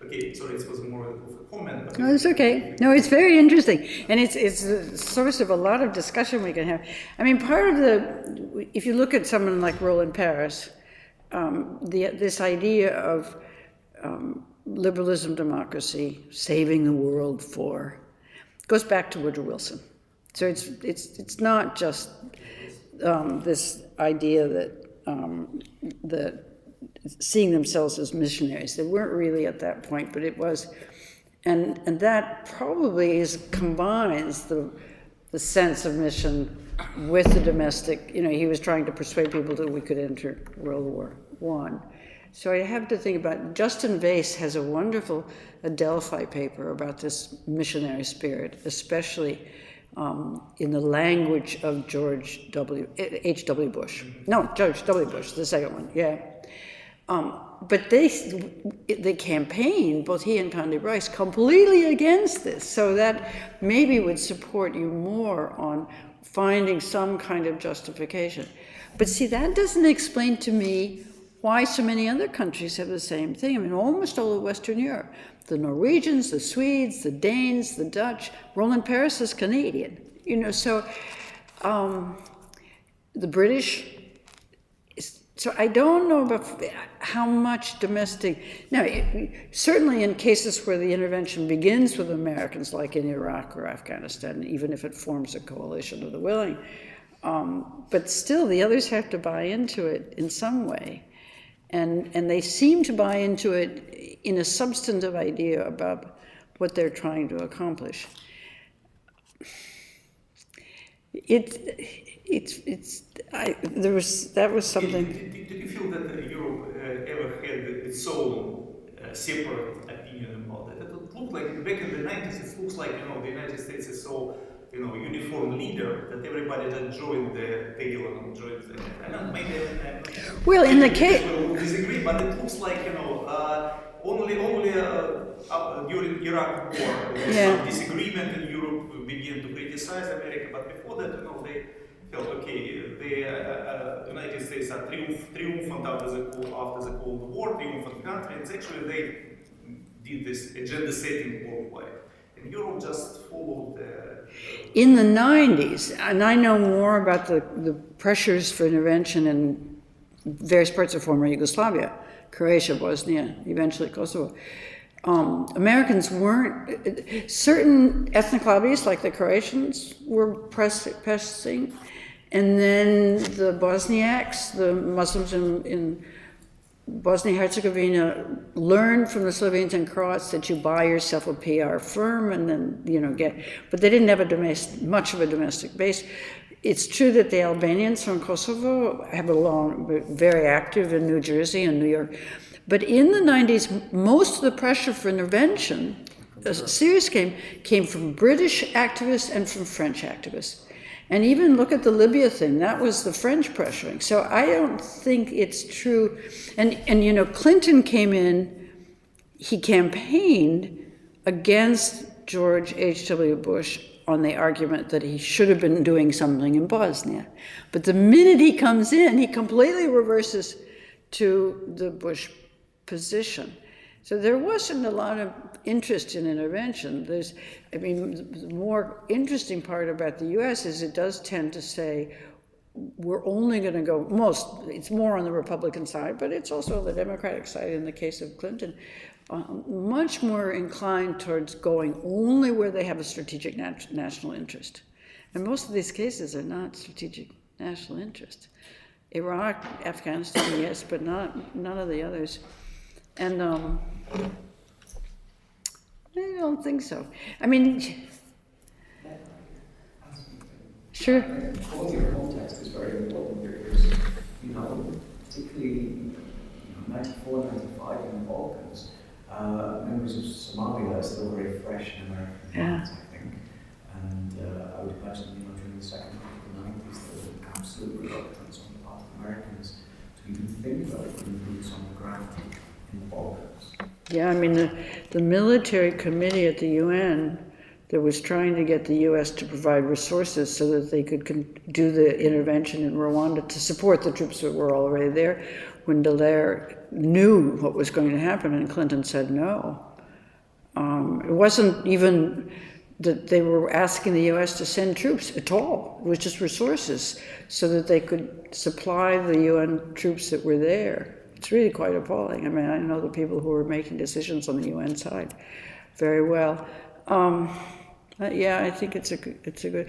Okay, sorry, it was more of a comment. But No, it's okay. No, it's very interesting, and it's a source of a lot of discussion we can have. I mean, part of if you look at someone like Roland Paris, this idea of liberalism, democracy, saving the world goes back to Woodrow Wilson. So it's not just this idea that seeing themselves as missionaries. They weren't really at that point, but it was, and that probably combines the sense of mission with the domestic. You know, he was trying to persuade people that we could enter World War I. So I have to think about, Justin Vase has a wonderful Adelphi paper about this missionary spirit, especially in the language of H.W. Bush. No, George W. Bush, the second one, yeah. But they campaigned, both he and Conde Bryce, completely against this, so that maybe would support you more on finding some kind of justification. But see, that doesn't explain to me why so many other countries have the same thing. I mean, almost all of Western Europe. The Norwegians, the Swedes, the Danes, the Dutch. Roland Paris is Canadian. You know, so the British. So I don't know about how much domestic. Now, certainly in cases where the intervention begins with Americans, like in Iraq or Afghanistan, even if it forms a coalition of the willing, but still the others have to buy into it in some way. And they seem to buy into it in a substantive idea about what they're trying to accomplish. That was something. Did you feel that Europe ever had its own separate opinion about it? It looked like back in the 90s. It looks like the United States is so uniform leader that everybody just joined the tail and joined the. I don't know, maybe well, in the case we'll disagree, but it looks like only during Iraq war there was some disagreement in Europe. Began to criticize America, but before that, they felt okay. The United States are triumphant after the Cold War, triumphant country, and actually they did this agenda setting worldwide. And Europe just followed in the 90s, and I know more about the pressures for intervention in various parts of former Yugoslavia, Croatia, Bosnia, eventually Kosovo. Americans weren't, certain ethnic lobbies like the Croatians were pressing, and then the Bosniaks, the Muslims in Bosnia and Herzegovina, learned from the Slovenes and Croats that you buy yourself a PR firm and then, but they didn't have much of a domestic base. It's true that the Albanians from Kosovo have very active in New Jersey and New York. But in the 90s, most of the pressure for intervention, serious came from British activists and from French activists. And even look at the Libya thing, that was the French pressuring. So I don't think it's true. And Clinton came in, he campaigned against George H.W. Bush on the argument that he should have been doing something in Bosnia. But the minute he comes in, he completely reverses to the Bush position. So there wasn't a lot of interest in intervention. The more interesting part about the US is it does tend to say, we're only going to go, it's more on the Republican side, but it's also on the Democratic side in the case of Clinton, much more inclined towards going only where they have a strategic national interest. And most of these cases are not strategic national interest. Iraq, Afghanistan, yes, but none of the others. And I don't think so. I mean, sure. Audio context is very important because, particularly 94, 95 in the Balkans, members of Somalia are still very fresh in American minds, I think. And I would imagine, during the second half of the 90s, there was an absolute reluctance on the part of Americans to even think about putting boots on the ground in the Balkans. Yeah, I mean, the military committee at the UN that was trying to get the US to provide resources so that they could do the intervention in Rwanda to support the troops that were already there, when Dallaire knew what was going to happen and Clinton said no. It wasn't even that they were asking the US to send troops at all. It was just resources so that they could supply the UN troops that were there. It's really quite appalling. I mean, I know the people who were making decisions on the UN side very well. Yeah, I think it's a good. The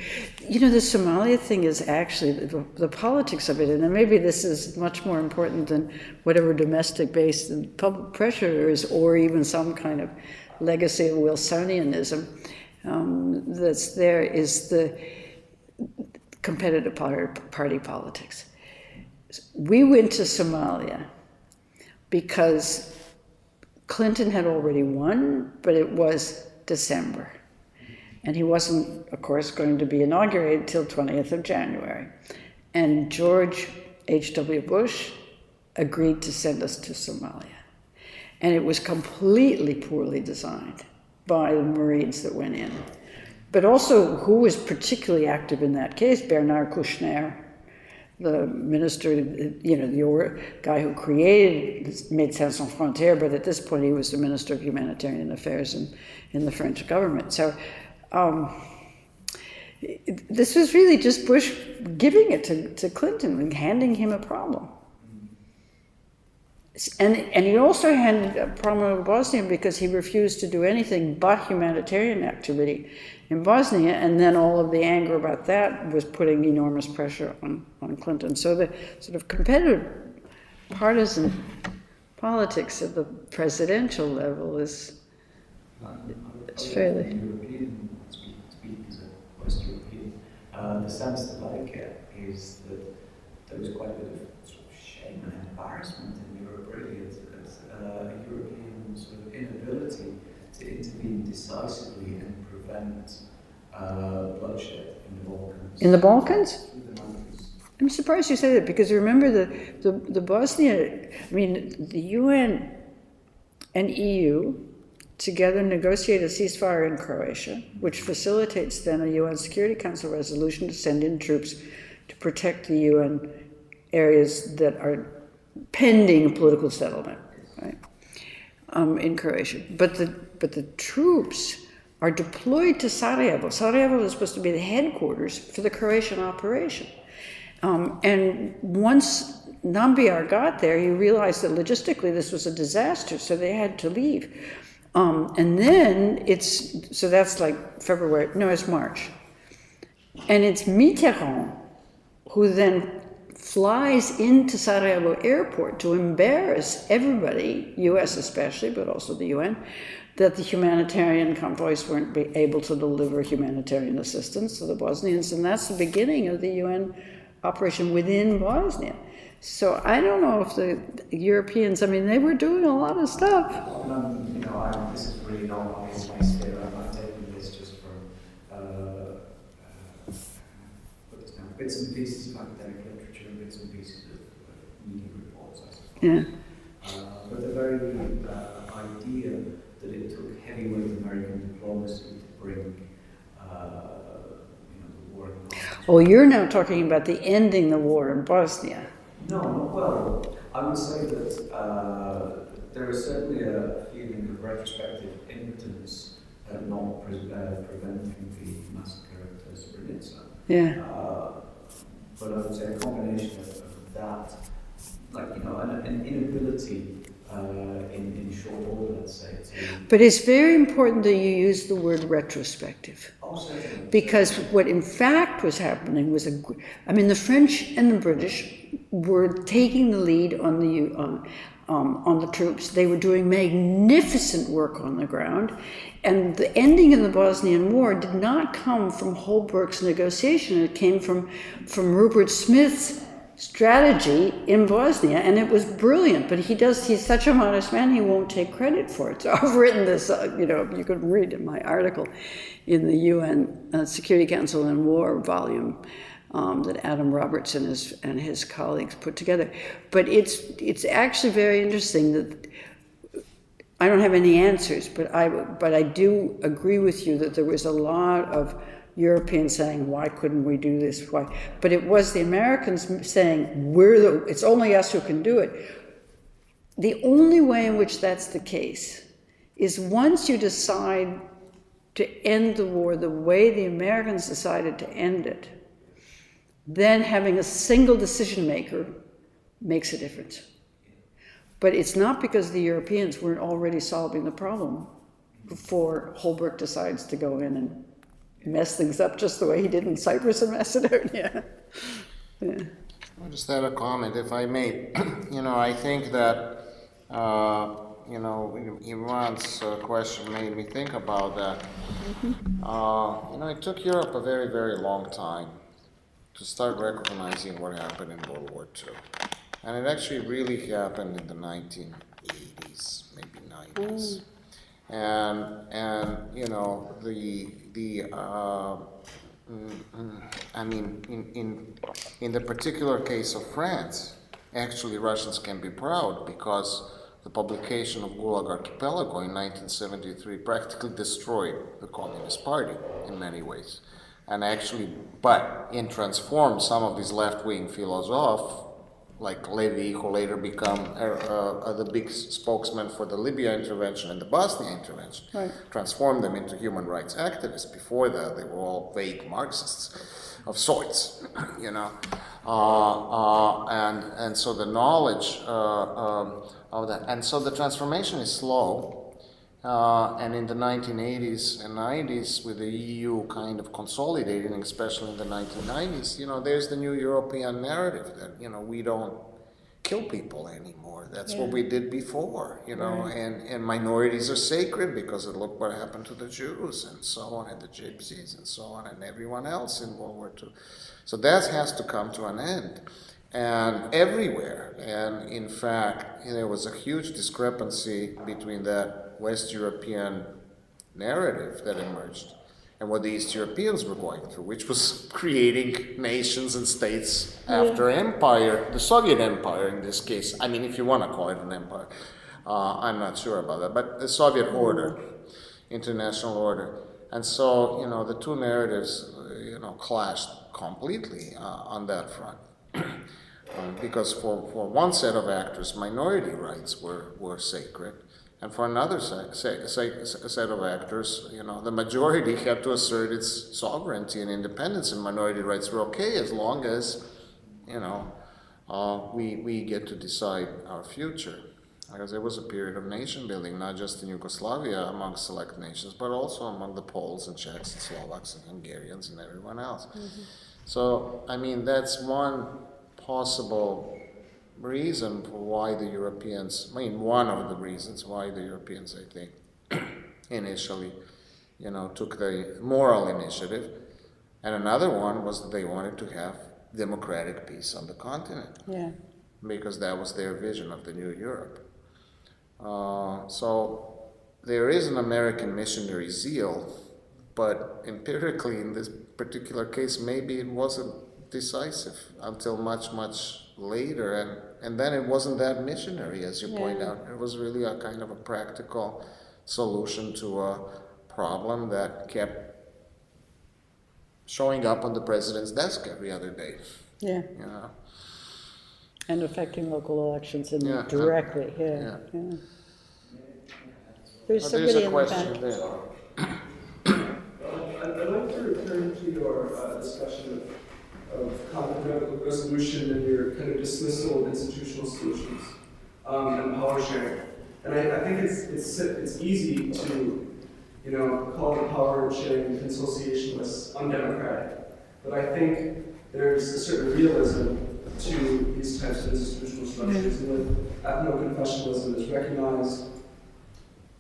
Somalia thing is actually the politics of it, and maybe this is much more important than whatever domestic-based public pressure there is, or even some kind of legacy of Wilsonianism that's there, is the competitive party politics. We went to Somalia because Clinton had already won, but it was December. And he wasn't, of course, going to be inaugurated till 20th of January. And George H.W. Bush agreed to send us to Somalia. And it was completely poorly designed by the Marines that went in. But also, who was particularly active in that case? Bernard Kouchner, the minister, the guy who created Médecins Sans Frontières, but at this point he was the Minister of Humanitarian Affairs in the French government. So this was really just Bush giving it to Clinton and handing him a problem. And he also handed a problem to Bosnia because he refused to do anything but humanitarian activity in Bosnia, and then all of the anger about that was putting enormous pressure on Clinton. So the sort of competitive partisan politics at the presidential level is fairly... European, speaking as a West European, the sense that I get is that there was quite a bit of sort of shame and embarrassment in Europe, really, as a European sort of inability to intervene decisively and prevent bloodshed in the Balkans. In the Balkans? Through the 90s. I'm surprised you say that, because remember the Bosnia, I mean, the UN and EU together negotiate a ceasefire in Croatia, which facilitates then a UN Security Council resolution to send in troops to protect the UN areas that are pending political settlement, right, in Croatia. But the troops are deployed to Sarajevo. Sarajevo is supposed to be the headquarters for the Croatian operation. And once Nambiar got there, he realized that logistically this was a disaster, so they had to leave. And then so that's like February, no, it's March. And it's Mitterrand who then flies into Sarajevo airport to embarrass everybody, US especially, but also the UN, that the humanitarian convoys weren't able to deliver humanitarian assistance to the Bosnians. And that's the beginning of the UN operation within Bosnia. So I don't know if the Europeans, I mean, they were doing a lot of stuff. This is really not my sphere. I'm taking this just from bits and pieces of academic literature and bits and pieces of media reports, I suppose. Yeah. But the very idea that it took heavyweight American diplomacy to bring the war in Bosnia. Oh, you're now talking about the ending the war in Bosnia. No, well, I would say that there is certainly a feeling of retrospective impotence at not preventing the massacre of Srebrenica. Yeah. But I would say a combination of that, like, you know, an inability in short order, let's say, to... But it's very important that you use the word retrospective. Oh, certainly. Because what in fact was happening was the French and the British were taking the lead on the troops. They were doing magnificent work on the ground, and the ending of the Bosnian War did not come from Holbrooke's negotiation. It came from Rupert Smith's strategy in Bosnia, and it was brilliant. But he's such a modest man, he won't take credit for it. So I've written this, you could read in my article in the UN Security Council and War volume that Adam Robertson and his colleagues put together. But it's actually very interesting that I don't have any answers, but I do agree with you that there was a lot of Europeans saying, why couldn't we do this? Why? But it was the Americans saying, it's only us who can do it. The only way in which that's the case is once you decide to end the war the way the Americans decided to end it, then having a single decision maker makes a difference. But it's not because the Europeans weren't already solving the problem before Holbrooke decides to go in and mess things up just the way he did in Cyprus and Macedonia. Yeah. I just had a comment, if I may. I think that, Iran's question made me think about that. It took Europe a very, very long time to start recognizing what happened in World War II. And it actually really happened in the 1980s, maybe 90s. In the particular case of France, actually Russians can be proud because the publication of Gulag Archipelago in 1973 practically destroyed the Communist Party in many ways. And actually, it transformed some of these left-wing philosophes, like Levy, who later become the big spokesman for the Libya intervention and the Bosnia intervention, right. Transformed them into human rights activists. Before that, they were all vague Marxists of sorts, and so the knowledge of that, and so the transformation is slow. And in the 1980s and 90s, with the EU kind of consolidating, especially in the 1990s, there's the new European narrative that, we don't kill people anymore. That's what we did before, Right. and minorities are sacred because look what happened to the Jews and so on, and the Gypsies and so on, and everyone else in World War II. So that has to come to an end. And everywhere, and in fact, there was a huge discrepancy between that West European narrative that emerged and what the East Europeans were going through, which was creating nations and states after empire, the Soviet Empire in this case. I mean, if you want to call it an empire, I'm not sure about that, but the Soviet order, international order. And so, the two narratives, clashed completely on that front. Because for one set of actors, minority rights were sacred, and for another set of actors, the majority had to assert its sovereignty and independence, and minority rights were okay as long as, we get to decide our future. Because there was a period of nation building, not just in Yugoslavia among select nations, but also among the Poles and Czechs and Slovaks and Hungarians and everyone else. Mm-hmm. So, that's one possible reason for why the Europeans, one of the reasons why the Europeans, I think, initially, took the moral initiative. And another one was that they wanted to have democratic peace on the continent. Yeah. Because that was their vision of the new Europe. So there is an American missionary zeal, but empirically in this particular case, maybe it wasn't decisive until much, much later, and then it wasn't that missionary, as you point out. It was really a kind of a practical solution to a problem that kept showing up on the president's desk every other day. Yeah. And affecting local elections and Yeah. directly, yeah. Yeah. Yeah. There's There's somebody a in the back. question there. I'd like to return to your discussion of conflict resolution and your kind of dismissal of institutional solutions and power sharing. And I think it's easy to, you know, call the power sharing consociationists undemocratic. But I think there's a certain realism to these types of institutional structures. And with ethno-confessionalism is recognized,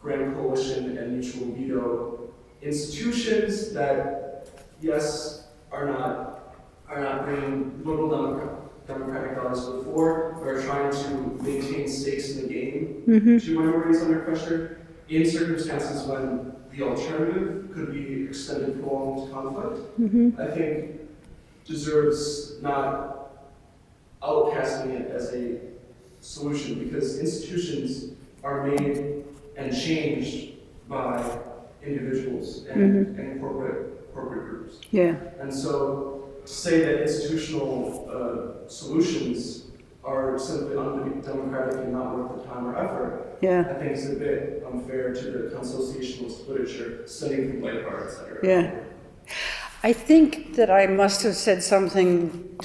grand coalition and mutual veto institutions that, yes, are not bringing liberal democratic values to the fore, but are trying to maintain stakes in the game to minorities under pressure in circumstances when the alternative could be extended prolonged conflict, I think deserves not outcasting it as a solution, because institutions are made and changed by individuals and corporate groups. Yeah, And so to say that institutional solutions are simply undemocratic and not worth the time or effort, yeah, I think is a bit unfair to the consociationalist literature studying from Leipart, et cetera. yeah. I think that I must have said something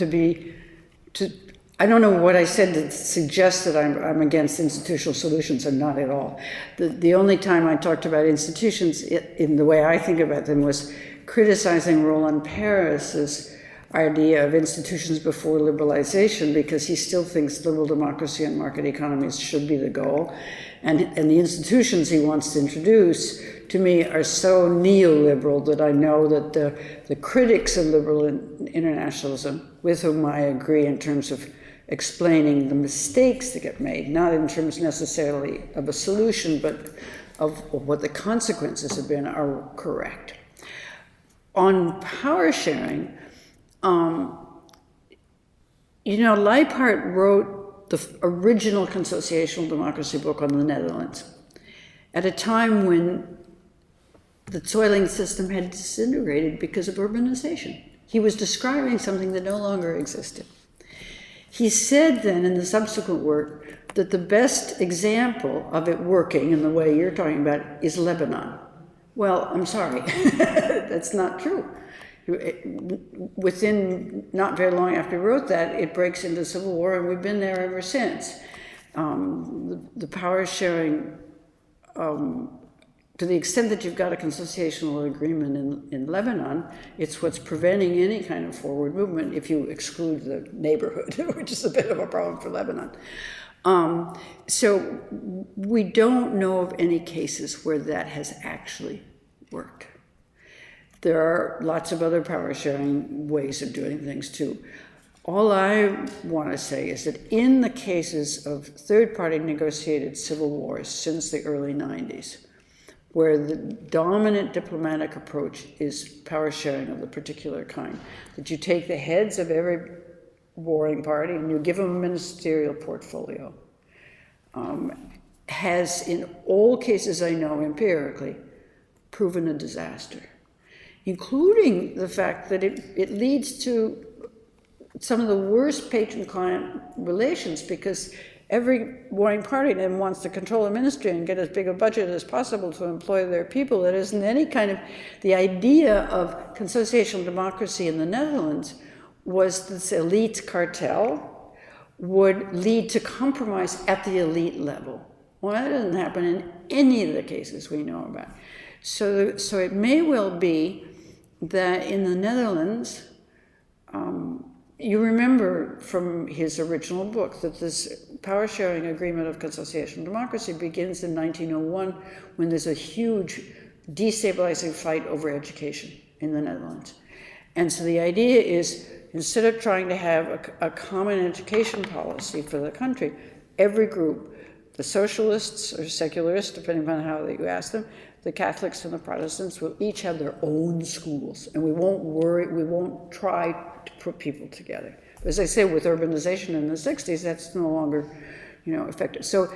I don't know what I said that suggests that I'm against institutional solutions, or not at all. The only time I talked about institutions in the way I think about them was criticizing Roland Paris's idea of institutions before liberalization, because he still thinks liberal democracy and market economies should be the goal. And the institutions he wants to introduce, to me, are so neoliberal that I know that the critics of liberal internationalism, with whom I agree in terms of explaining the mistakes that get made, not in terms necessarily of a solution, but of what the consequences have been, are correct. On power sharing, Leipart wrote the original consociational democracy book on the Netherlands at a time when the toiling system had disintegrated because of urbanization. He was describing something that no longer existed. He said then in the subsequent work that the best example of it working in the way you're talking about is Lebanon. Well, I'm sorry, that's not true. Within not very long after he wrote that, it breaks into civil war, and we've been there ever since. The power sharing, to the extent that you've got a consociational agreement in Lebanon, it's what's preventing any kind of forward movement if you exclude the neighborhood, which is a bit of a problem for Lebanon. So we don't know of any cases where that has actually worked. There are lots of other power sharing ways of doing things too. All I want to say is that in the cases of third-party negotiated civil wars since the early 90s, where the dominant diplomatic approach is power sharing of the particular kind, that you take the heads of every warring party and you give them a ministerial portfolio, has in all cases I know empirically proven a disaster, including the fact that it leads to some of the worst patron-client relations, because every warring party then wants to control the ministry and get as big a budget as possible to employ their people. That isn't any kind of, the idea of consociational democracy in the Netherlands was this elite cartel would lead to compromise at the elite level. Well, that doesn't happen in any of the cases we know about. So it may well be that in the Netherlands, you remember from his original book that this power sharing agreement of consociational democracy begins in 1901 when there's a huge destabilizing fight over education in the Netherlands. And so the idea is, instead of trying to have a common education policy for the country, every group, the socialists or secularists, depending on how you ask them, the Catholics and the Protestants will each have their own schools, and we won't try to put people together. As I say, with urbanization in the 60s, that's no longer, effective. So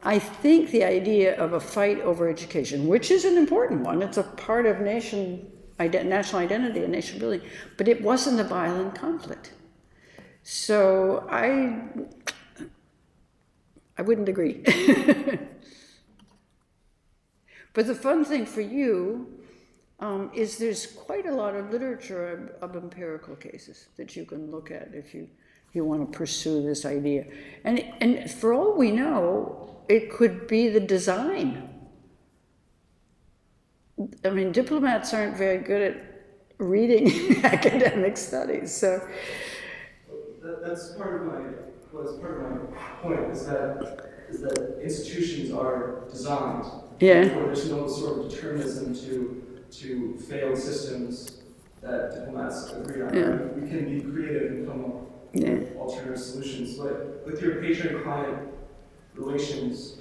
I think the idea of a fight over education, which is an important one, it's a part of national identity and nation building, but it wasn't a violent conflict. So I wouldn't agree. But the fun thing for you is there's quite a lot of literature of empirical cases that you can look at if you want to pursue this idea. And for all we know, it could be the design. I mean, diplomats aren't very good at reading academic studies, so. That's part of my point is that institutions are designed. Yeah. Therefore, there's no sort of determinism to failed systems that diplomats agree on. Yeah. We can be creative and come up with alternative solutions. But with your patron-client relations,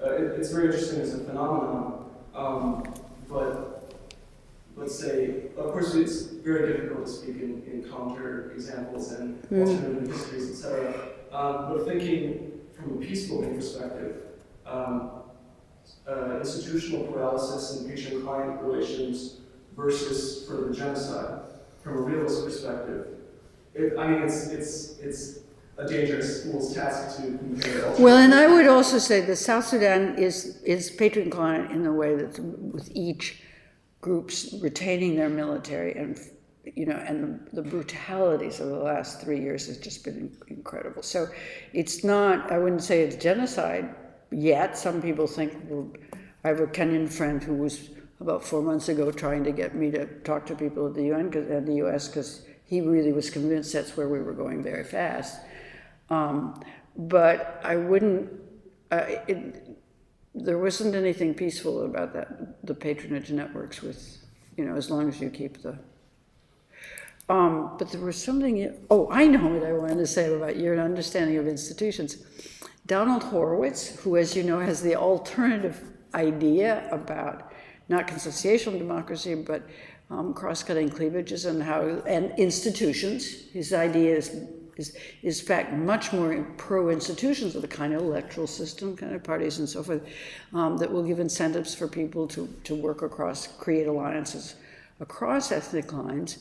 it's very interesting as a phenomenon. But let's say, of course, it's very difficult to speak in counter examples and alternative histories, etc. But thinking from a peacebuilding perspective, institutional paralysis and patron-client relations versus further genocide, from a realist perspective, it's a dangerous fool's task to compare. Well, and I would also say that South Sudan is patron-client in the way that with each groups retaining their military and the brutalities of the last 3 years has just been incredible. So it's not, I wouldn't say it's genocide yet. Some people think, I have a Kenyan friend who was about 4 months ago trying to get me to talk to people at the UN and the US because he really was convinced that's where we were going very fast. But I wouldn't, there wasn't anything peaceful about that, the patronage networks with, as long as you keep the, but there was something, I know what I wanted to say about your understanding of institutions. Donald Horowitz, who, as you know, has the alternative idea about not consociational democracy, but cross-cutting cleavages and institutions. His idea is in fact much more pro-institutions of the kind of electoral system, kind of parties and so forth, that will give incentives for people to work across, create alliances across ethnic lines,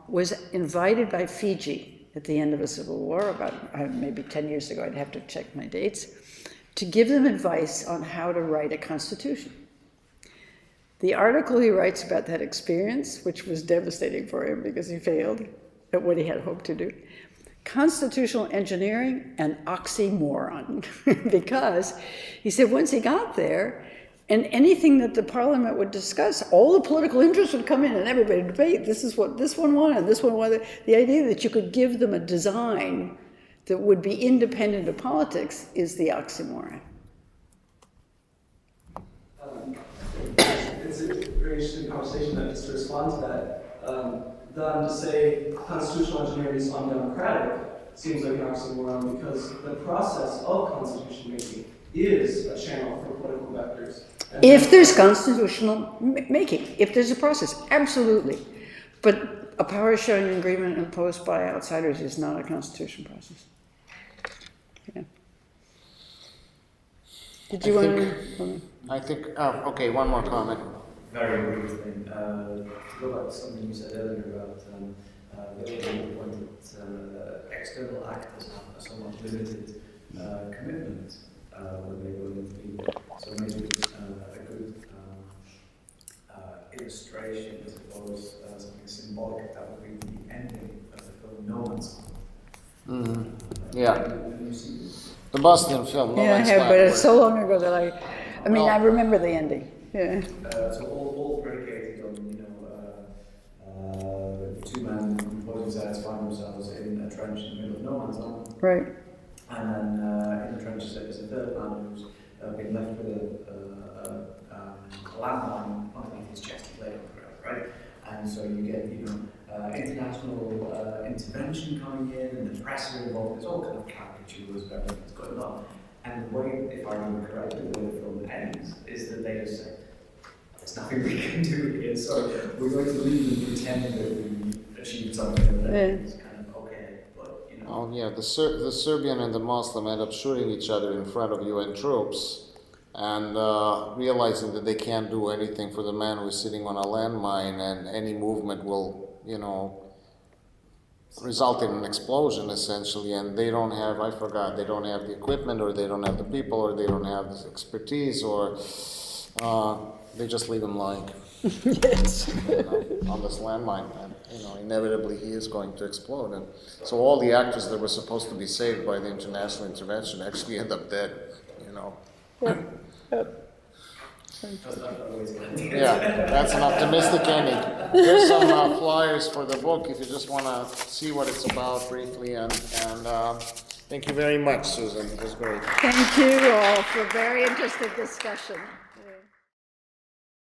was invited by Fiji at the end of the Civil War, about maybe 10 years ago, I'd have to check my dates, to give them advice on how to write a constitution. The article he writes about that experience, which was devastating for him because he failed at what he had hoped to do, constitutional engineering and oxymoron, because he said once he got there, and anything that the parliament would discuss, all the political interests would come in and everybody would debate. This is what this one wanted, this one wanted. The idea that you could give them a design that would be independent of politics is the oxymoron. It's a very interesting conversation, but just to respond to that, then to say constitutional engineering is undemocratic seems like an oxymoron because the process of constitution making is a channel for political vectors. And if there's constitutional making, if there's a process, absolutely. But a power-sharing agreement imposed by outsiders is not a constitution process. Yeah. Did you want to? I think, okay, one more comment. Very brief thing. To go back to something you said earlier about the point that external actors have a somewhat limited commitment when they go into people. So maybe a good illustration, I suppose, something symbolic, that would be the ending of the film No Man's Land. Yeah. Have you seen it? The Boston film, No Yeah, I Man's have, Land, but it's where- so long ago that I remember the ending. Yeah. So all predicated on, two men opposing sides find themselves in a trench in the middle of no man's land. Right. And then in the trenches there's a third man who's been left with a landmine underneath his chest, laid on the ground, right? And so you get, international intervention coming in, and the press are involved. There's all kind of caricatures of everything that's going on. And the way, if I remember correctly, the way the film ends is that they just say, there's nothing we can do here, so we're going to leave and pretend that we achieved something. And it's kind of okay, but Oh yeah, the Serbian and the Muslim end up shooting each other in front of UN troops, and realizing that they can't do anything for the man who's sitting on a landmine, and any movement will, resulted in an explosion essentially, and they don't have, I forgot, they don't have the equipment, or they don't have the people, or they don't have the expertise, or they just leave him lying. Yes. On this landmine, and inevitably he is going to explode. And so all the actors that were supposed to be saved by the international intervention actually end up dead. Yeah, that's an optimistic ending. Here's some flyers for the book if you just want to see what it's about briefly. And thank you very much, Susan. It was great. Thank you all for very interesting discussion. Yeah.